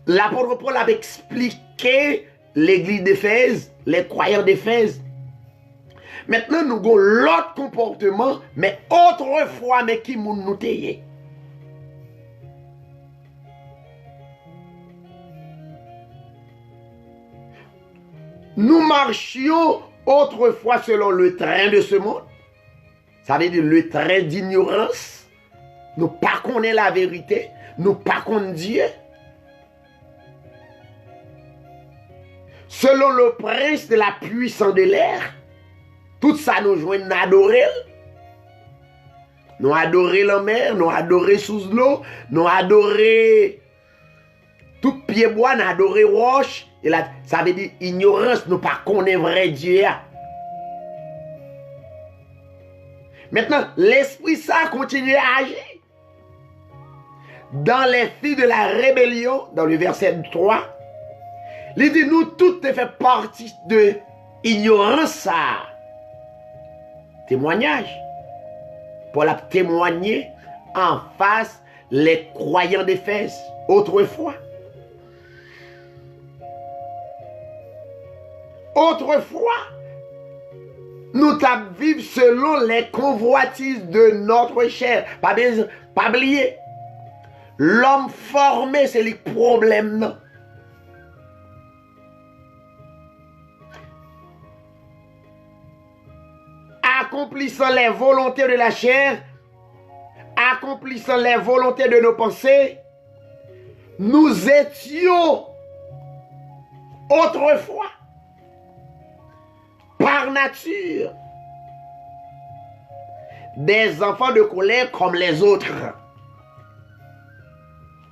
l'apôtre Paul avait expliqué l'église d'Éphèse, les croyants d'Éphèse. Maintenant, nous avons l'autre comportement, mais autrefois, mais qui nous taillait. Nous marchions autrefois selon le train de ce monde. Ça veut dire le train d'ignorance. Nous ne connaissons pas la vérité. Nous ne connaissons pas Dieu. Selon le prince de la puissance de l'air. Tout ça nous joint d'adorer. Nous adorer la mer, nous adorer sous l'eau, nous adorer tout pied bois, nous adorer roche. Et là, ça veut dire ignorance, nous pas connaître vrai Dieu. Maintenant, l'esprit ça continue à agir. Dans les filles de la rébellion, dans le verset 3, il dit nous toutes fait partie de ignorance ça. Témoignage. Pour la témoigner en face les croyants d'Éphèse autrefois. Autrefois, nous vivons selon les convoitises de notre chair. Pas oublier. L'homme formé, c'est le problème. Non? Accomplissant les volontés de la chair, accomplissant les volontés de nos pensées, nous étions autrefois, par nature, des enfants de colère comme les autres.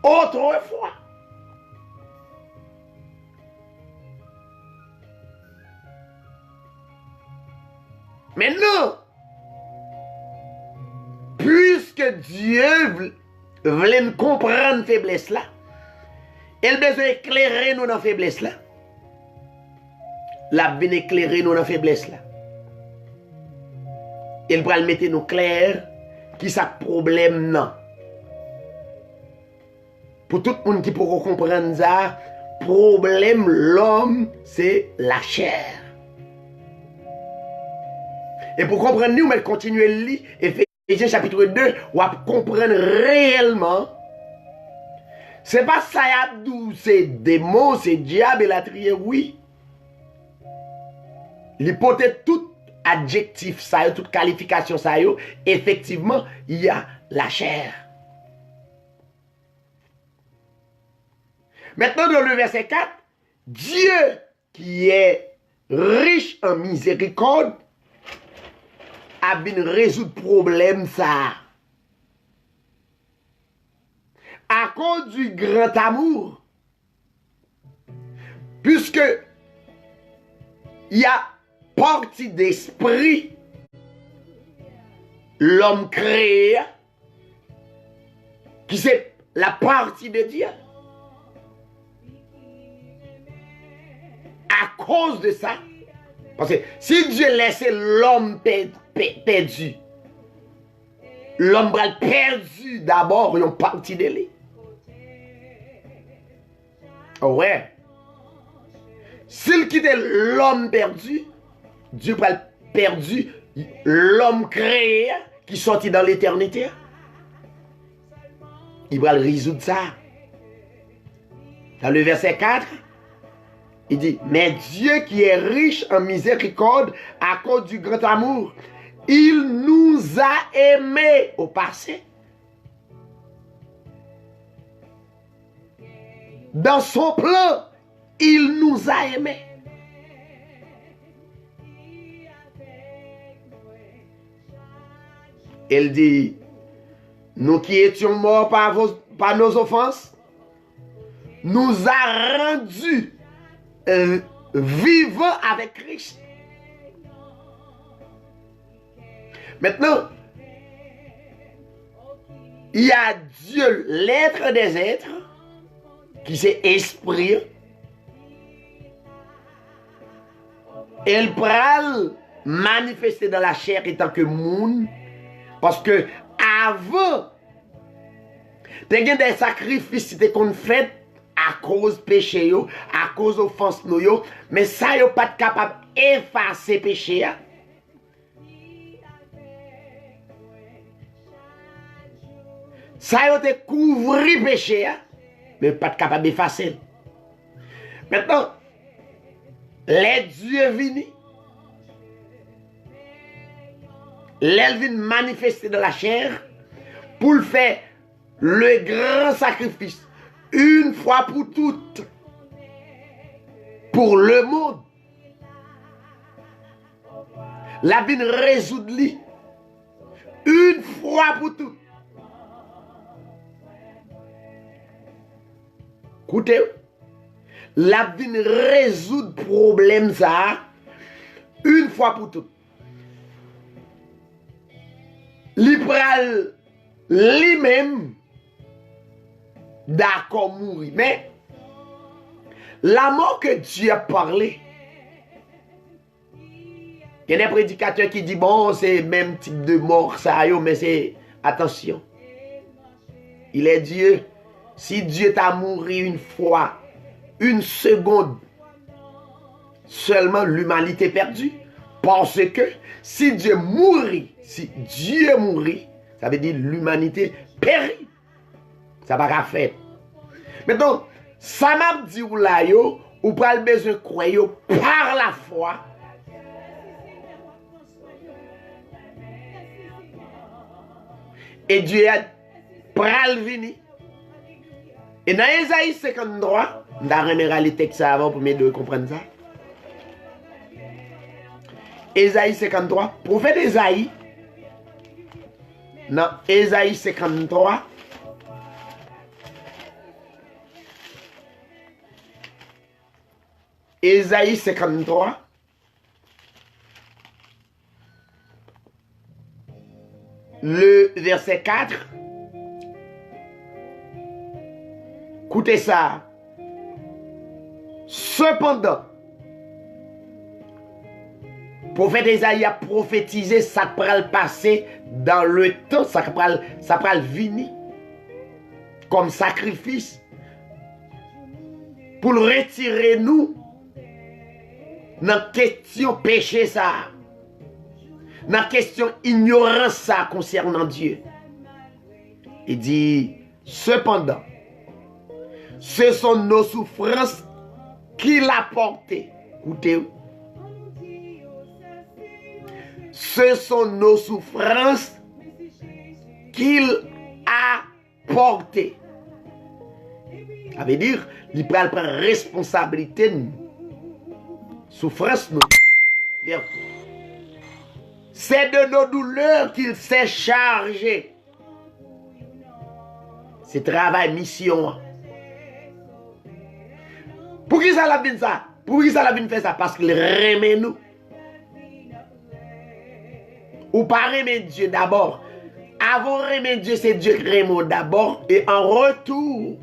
Autrefois. Maintenant, puisque Dieu voulait nous comprendre faiblesse là, il a besoin d'éclairer nous dans la faiblesse là. Il a besoin d'éclairer nous dans la faiblesse là. Il va mettre nous clair qui ça problème non. Pour tout le monde qui pourra comprendre ça, problème l'homme c'est la chair. Et pour comprendre nous, mais continuer à lire Éphésiens chapitre 2, on va comprendre réellement. C'est pas ça c'est démon, c'est diable et la trier, oui. L'hypothèse, tout adjectif, ça, toute qualification, ça, effectivement, il y a la chair. Maintenant, dans le verset 4, Dieu qui est riche en miséricorde, a bien résoudre problème ça. À cause du grand amour. Puisque il y a partie d'esprit l'homme créé qui c'est la partie de Dieu. À cause de ça, parce que si Dieu laissait l'homme perdu, l'homme va perdu d'abord une partie de lui. Ouais. S'il quittait l'homme perdu, Dieu va perdu l'homme créé qui sortit dans l'éternité. Il va résoudre ça. Dans le verset 4, il dit, mais Dieu qui est riche en miséricorde à cause du grand amour, il nous a aimés au passé. Dans son plan, il nous a aimés. Il dit, nous qui étions morts par nos offenses, nous a rendus vivants avec Christ. il y a Dieu, l'être des êtres, qui c'est esprit. Et il pral manifester dans la chair étant que monde. Parce que avant, il y a des sacrifices qu'on fait à cause péché, à cause offense, mais ça n'est pas capable d'effacer péché. Ça a couvert péché, mais pas capable d'effacer. Maintenant, les dieux viennent, les viennent manifester dans la chair pour le faire le grand sacrifice, une fois pour toutes, pour le monde. La vie résoudre une fois pour toutes. Écoutez, la vie résoudre problème ça une fois pour toutes. L'ipral lui-même d'accord mourir, mais la mort que Dieu a parlé, il y a des prédicateurs qui disent bon c'est le même type de mort ça, mais c'est attention, il est Dieu. Si Dieu t'a mouru une fois, une seconde, seulement l'humanité est perdue. Parce que si Dieu mourit, ça veut dire l'humanité périt. Ça va pas faire. Maintenant, ça m'a dit ou là, ou pas le besoin de croire par la foi. Et Dieu a pral vini. Et dans Esaïe 53, on va remettre les textes avant pour m'aider à comprendre ça. Esaïe 53, prophète Esaïe, dans Esaïe 53, Esaïe 53, le verset 4, écoutez ça. Cependant, prophète Esaïe a prophétisé ça pral passer dans le temps, ça pral venir comme sacrifice pour retirer nous dans la question péché ça, dans la question ignorance ça concernant Dieu. Il dit, cependant, ce sont nos souffrances qu'il a portées. Écoutez, ce sont nos souffrances qu'il a portées. Ça veut dire, il prend responsabilité de nous. Souffrance nous. C'est de nos douleurs qu'il s'est chargé. C'est travail, mission. Pour qui ça l'a bien ça? Pour qui ça l'a bien fait ça? Parce qu'il remet nous. Ou pas remet Dieu d'abord. Avant remet Dieu, c'est Dieu qui remet d'abord. Et en retour,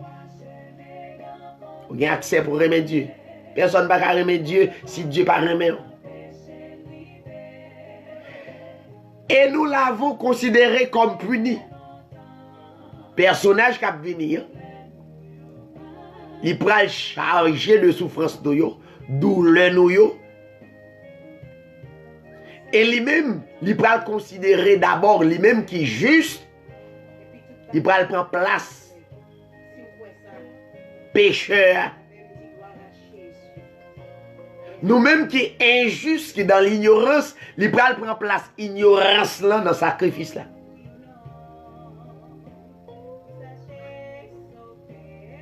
vous avez accès pour remettre Dieu. Personne ne va pas remettre Dieu si Dieu ne remet pas. Et nous l'avons considéré comme puni. Personnage qui a venu, il prend charger de souffrance de yo, douleur de yo. Et lui-même, il prend considérer d'abord lui-même qui est juste, il prend place. Pécheur. Nous-mêmes qui est injuste, qui est dans l'ignorance, il prend place ignorance là dans le sacrifice là.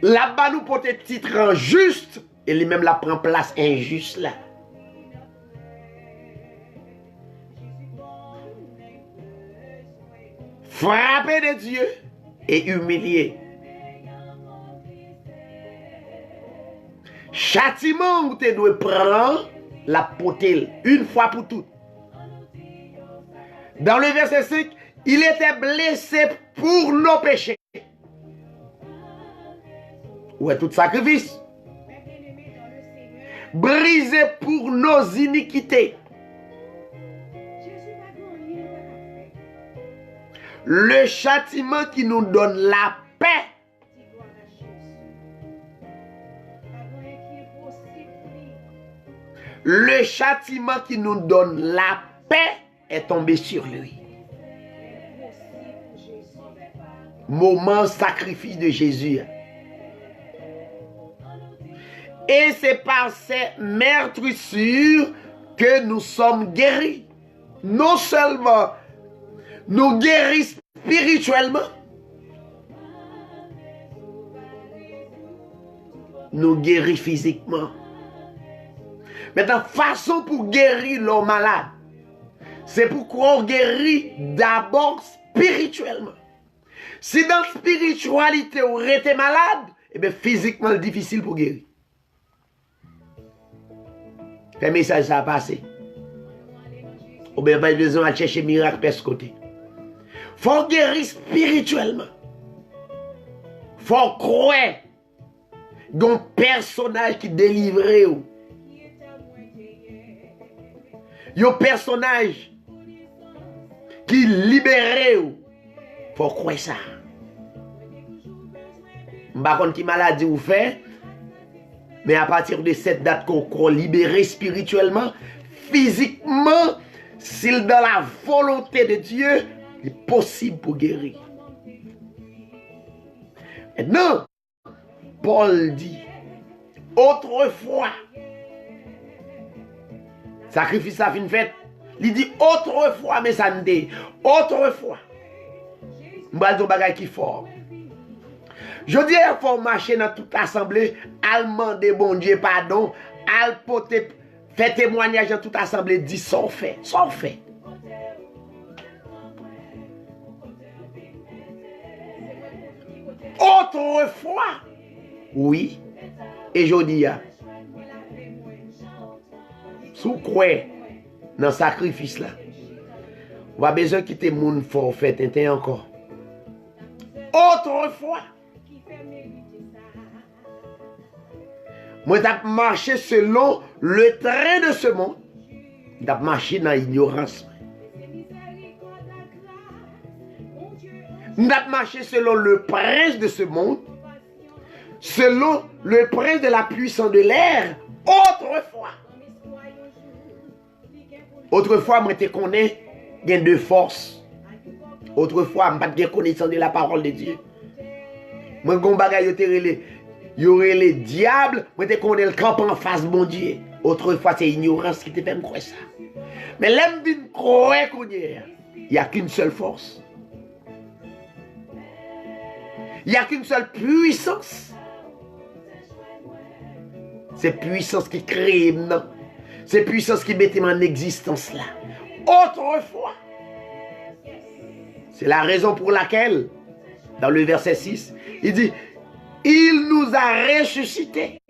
Là-bas, nous portons titre en juste, et lui-même la prend place injuste là. Frappé de Dieu et humilié. Châtiment où tu dois prendre la potelle une fois pour toutes. Dans le verset 5, Il était blessé pour nos péchés. Où est tout sacrifice? Brisé pour nos iniquités. Le châtiment qui nous donne la paix. Le châtiment qui nous donne la paix est tombé sur lui. Moment sacrifice de Jésus. Et c'est par ces meurtrissures que nous sommes guéris. Non seulement nous guéris spirituellement, nous guéris physiquement. Maintenant, façon pour guérir l'homme malade, c'est pourquoi on guérit d'abord spirituellement. Si dans la spiritualité on était malade, eh bien physiquement c'est difficile pour guérir. Le message ça a passé. On n'a pas besoin de chercher miracle par ce côté. Faut guérir spirituellement. Faut croire dans un personnage qui délivrait ou. Un personnage qui libérait ou. Faut croire ça. Je ne sais pas qui maladie vous fait. Mais à partir de cette date qu'on libéré spirituellement, physiquement, s'il dans la volonté de Dieu, il est possible pour guérir. Maintenant, Paul dit, autrefois, sacrifice a fin fait, il dit autrefois, mais ça ne dit, autrefois, je vais dire un bagage qui est fort. Je dis il faut marcher dans toute assemblée, al demander bon Dieu pardon, al porter faire témoignage dans toute assemblée, dit sans fait, sans fait. Autrefois, oui, et je dis, sous quoi dans le sacrifice là, on a besoin de quitter le monde fort, fait encore. Autrefois, moi, j'ai marché selon le train de ce monde. J'ai marché dans l'ignorance. J'ai marché selon le prince de ce monde. Selon le prince de la puissance de l'air. Autrefois. Autrefois, moi, je connais gain de force. Autrefois, je n'ai pas de connaissance de la parole de Dieu. Moi, je y aurait les diables, moi te connais le camp en face mon Dieu. Autrefois c'est ignorance qui te fait me croire ça. Mais l'homme vient croire qu'on y il n'y a qu'une seule force. Il n'y a qu'une seule puissance. C'est puissance qui crée maintenant. C'est puissance qui met en existence là. Autrefois. C'est la raison pour laquelle, dans le verset 6, il dit, il nous a ressuscités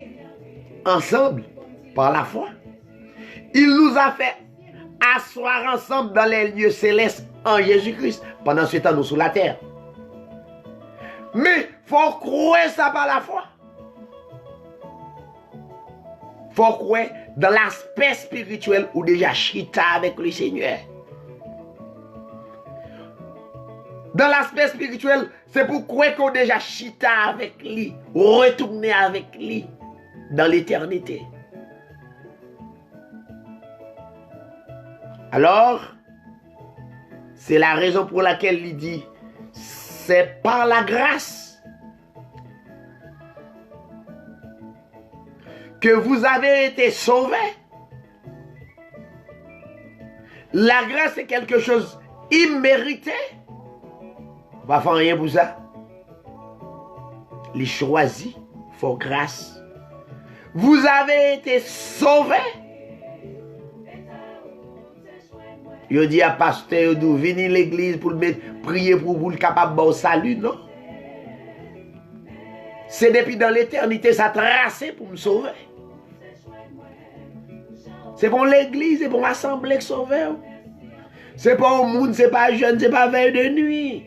ensemble par la foi. Il nous a fait asseoir ensemble dans les lieux célestes en Jésus-Christ. Pendant ce temps, nous sur la terre. Mais il faut croire ça par la foi. Il faut croire dans l'aspect spirituel ou déjà chita avec le Seigneur. Dans l'aspect spirituel, c'est pourquoi qu'on déjà chita avec lui, retourner avec lui dans l'éternité. Alors, c'est la raison pour laquelle il dit, c'est par la grâce que vous avez été sauvés. La grâce est quelque chose immérité. On va faire rien pour ça. Les choisis, faut grâce. Vous avez été sauvés. Il dit à pasteur d'où venir l'église pour prier pour vous le capable de salut, non? C'est depuis dans l'éternité ça tracé pour me sauver. C'est pour l'église et pour l'assemblée sauver. C'est pas au monde, c'est pas jeune, c'est pas veille de nuit.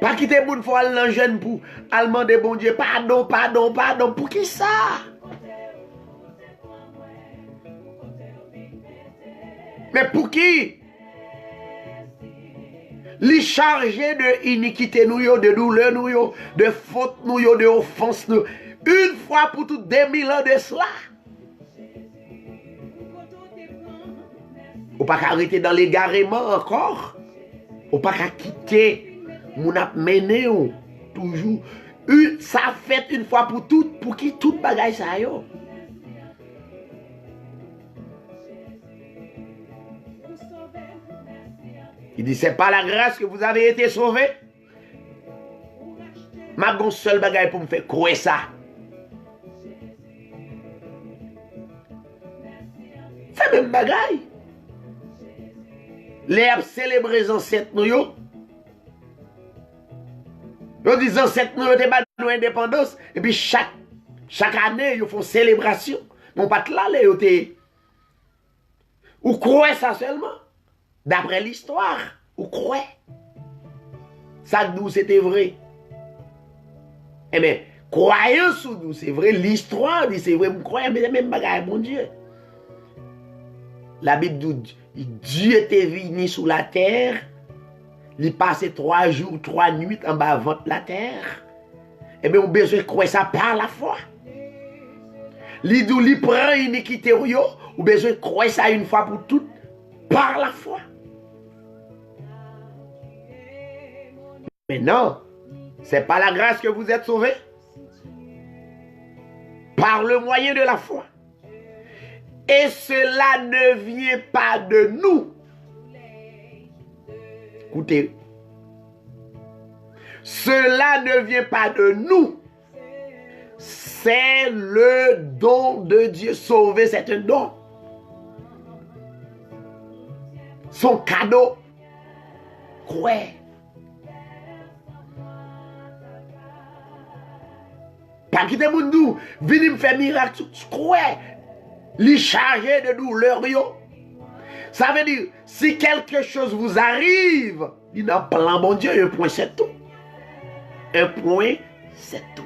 Pas quitter le monde, il faut aller dans le jeune pour aller demander bon Dieu, pardon, pardon, pardon. Pour qui ça? Mais pour qui? Les chargés de iniquité, de douleur, de faute, de offense, une fois pour toutes 2000 ans de cela. Ou pas arrêter dans l'égarement encore. Ou pas quitter mon ap mené toujours. Ça fait une fois pour toutes, pour qui tout bagaille ça yo. Il dit, c'est pas la grâce que vous avez été sauvés. Ma gon seul bagaille pour me faire croire ça. C'est même bagaille. Les ap célébrer les ancêtres nous yo. Ils disent ancêtres nous étaient pas nous indépendance et puis chaque année ils font célébration. Mon pas là les yoté. Ou croire ça seulement. D'après l'histoire, ou croire. Ça nous c'était vrai. Eh bien, croyance ou nous c'est vrai, l'histoire dit c'est vrai, vous croyez, mais c'est même bagaille, mon Dieu. La Bible dit, Dieu était venu sur la terre, il passait 3 jours, 3 nuits en bas ventre la terre. Eh bien, on a besoin de croire ça par la foi. Il dit, il prend iniquité, on a besoin de croire ça une fois pour toutes par la foi. Mais non, c'est pas la grâce que vous êtes sauvés. Par le moyen de la foi. Et cela ne vient pas de nous. Écoutez. Cela ne vient pas de nous. C'est le don de Dieu. Sauver, c'est un don. Son cadeau. Quoi? Pas quitter mon dou, venir me faire miracle, quoi? Les charger de douleur, yo. Ça veut dire, si quelque chose vous arrive, il n'a pas plan, bon Dieu, un point, c'est tout. Un point, c'est tout.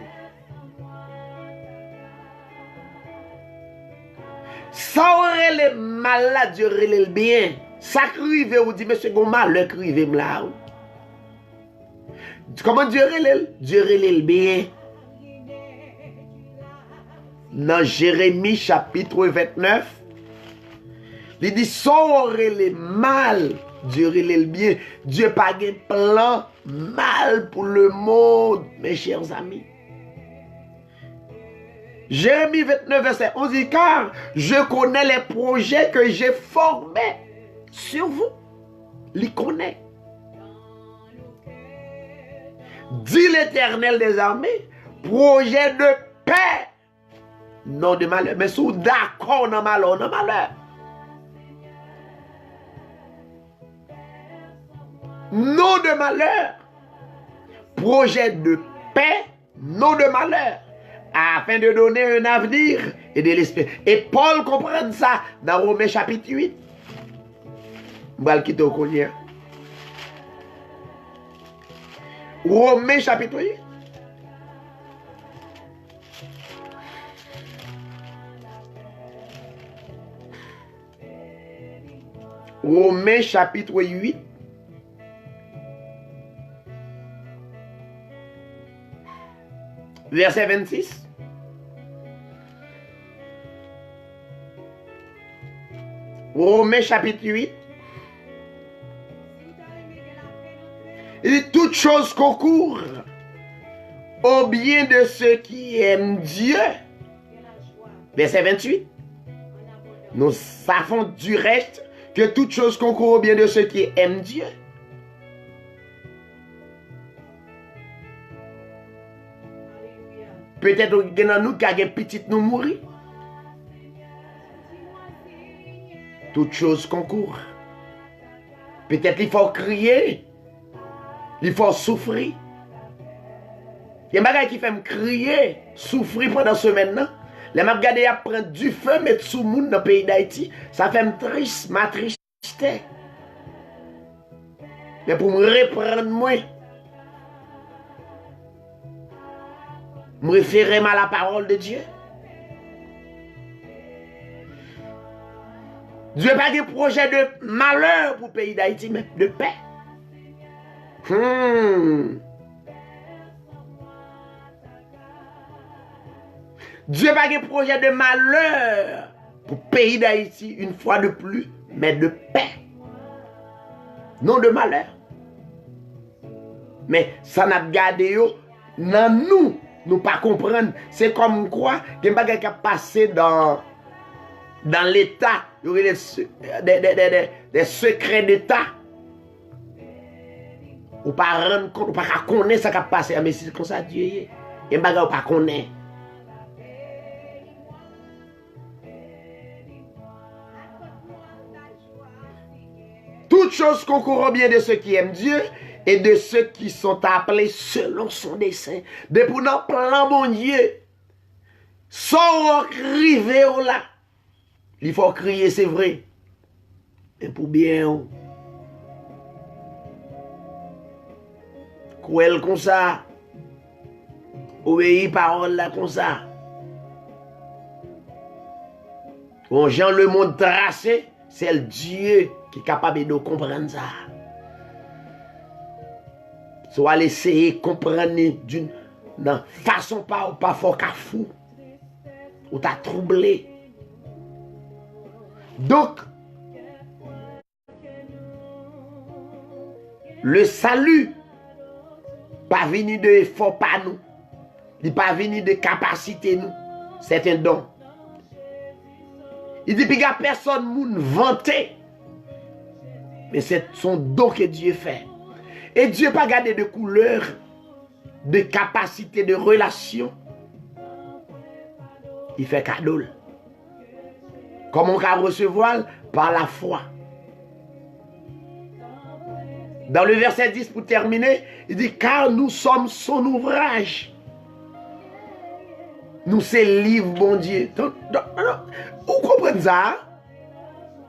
Ça aurait les malades, Dieu aurait le bien. Ça crive, vous dit, monsieur Goma, le crive, là. Comment Dieu aurait le bien? Dans Jérémie chapitre 29, il dit, saurer les mal, Dieu le bien. Dieu n'a pas un plan mal pour le monde, mes chers amis. Jérémie 29, verset 11 dit, car je connais les projets que j'ai formés sur vous. Il connaît. Dit l'Éternel des armées, projet de paix. Non de malheur. Mais sous d'accord dans malheur, non malheur. Non de malheur. Projet de paix, non de malheur. Afin de donner un avenir et de l'espérer. Et Paul comprend ça dans Romains chapitre 8. Je vais le quitter au collier. Romains chapitre 8. Romains chapitre 8. Verset 26. Romains chapitre 8. Il dit, toutes choses concourent au bien de ceux qui aiment Dieu. Verset 28. Nous savons du reste que toutes choses concourent au bien de ceux qui aiment Dieu. Peut-être que nous avons petite nous mourir. Toutes choses concourent. Peut-être qu'il faut crier. Il faut souffrir. Il y a des gens qui font crier, souffrir pendant ce semaine. Les m'a regardé à prendre du feu, mettre sous moun dans le pays d'Haïti. Ça fait me triste, ma tristesse. Mais pour me reprendre moi, me référer à la parole de Dieu. Dieu n'a pas de projet de malheur pour le pays d'Haïti, mais de paix. Dieu n'a pas de projet de malheur pour le pays d'Haïti, une fois de plus, mais de paix. Non de malheur. Mais ça n'a gardé dans nous pas comprendre. C'est comme quoi, il y a des gens qui ont passé dans l'État. Il y aurait des secrets d'État. Ou pas rendre compte, ou pas connaître ce qui a passé. Mais c'est comme ça, Dieu. Il y a des gens qui pas connaître. Toutes choses concourent bien de ceux qui aiment Dieu et de ceux qui sont appelés selon son dessein. Depuis notre plan, mon Dieu, sans crier là. Il faut crier, c'est vrai. Mais pour bien, cruel comme ça, obéir parole là comme ça. Bon, Jean le monde tracé, c'est le Dieu qui est capable de comprendre ça. Soit essayer de comprendre d'une façon pas fort qu'à fou. Ou t'as troublé. Donc, le salut pas venu de effort par nous. Il pas venu de capacité nous. C'est un don. Il dit qu'il n'y a personne moun vanté. Mais c'est son don que Dieu fait. Et Dieu n'a pas gardé de couleur, de capacité, de relation. Il fait cadeau. Comment on peut recevoir? Par la foi. Dans le verset 10, pour terminer, il dit, car nous sommes son ouvrage. Nous, c'est livre, bon Dieu. Vous comprenez ça?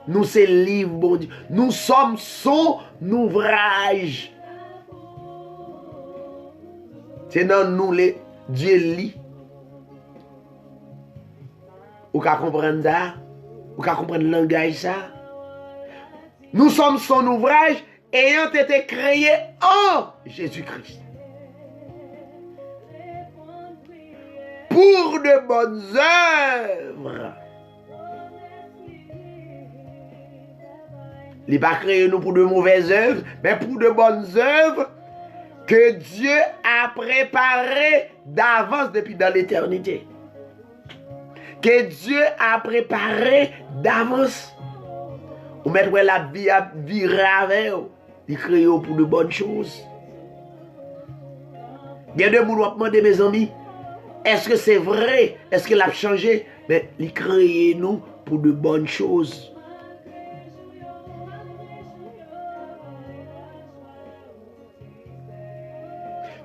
Nous, c'est livre, bon Dieu. Nous sommes son ouvrage. C'est dans nous, les Dieu lit. Vous comprenez ça? Vous comprenez le langage ça? Nous sommes son ouvrage ayant été créés en Jésus-Christ. Pour de bonnes œuvres. Il n'est pas créé nous pour de mauvaises œuvres, mais pour de bonnes œuvres que Dieu a préparées d'avance depuis dans l'éternité. Que Dieu a préparé d'avance. Ou mettre la vie à vivre avec vous. Il crée pour de bonnes choses. Il y a deux boulots à demander, mes amis. Est-ce que c'est vrai? Est-ce qu'il a changé? Mais il crée nous pour de bonnes choses.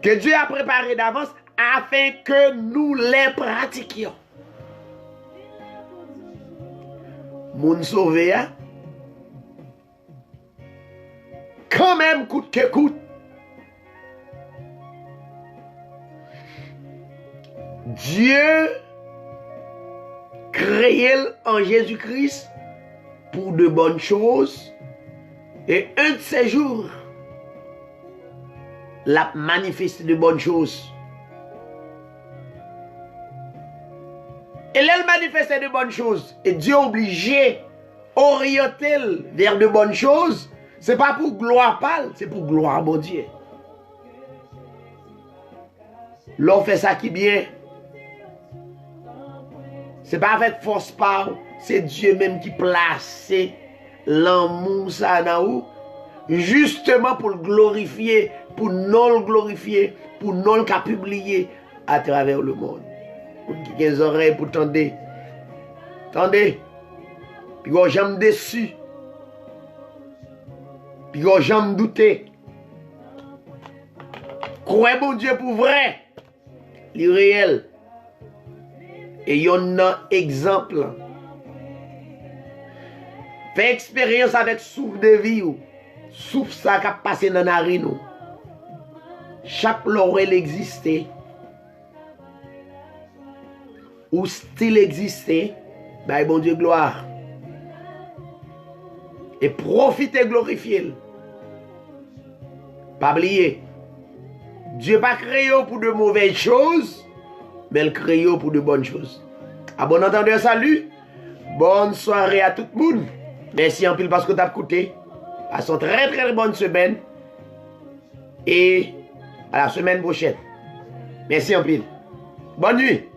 Que Dieu a préparé d'avance afin que nous les pratiquions. Moun sauvé, hein? Quand même coûte que coûte. Dieu créé en Jésus-Christ pour de bonnes choses et un de ces jours l'a manifesté de bonnes choses. Et elle manifestait de bonnes choses. Et Dieu obligé orienter vers de bonnes choses. Ce n'est pas pour gloire pâle, c'est pour gloire mon Dieu. L'on fait ça qui bien. Ce n'est pas avec force par, c'est Dieu même qui place l'amour ça dans où. Justement pour le glorifier, pour non le glorifier, pour non le publier à travers le monde. Pour qui a des oreilles pour tendre. Tendez. Puis qu'on jamais déçu. Puis qu'on jamais douté. Croyez mon Dieu pour vrai. L'irréel. Et un exemple. Fais expérience avec souffle de vie. Souffle ça qui a passé dans la narine. Chaque laurel existait. Ou style existait. Ben bon Dieu gloire. Et profitez glorifier. Pas oublier. Dieu n'a pas créé pour de mauvaises choses, mais il crée pour de bonnes choses. À bon entendeur, salut. Bonne soirée à tout le monde. Merci en pile parce que tu as écouté. Passons très très bonne semaine. Et à la semaine prochaine. Merci en pile. Bonne nuit.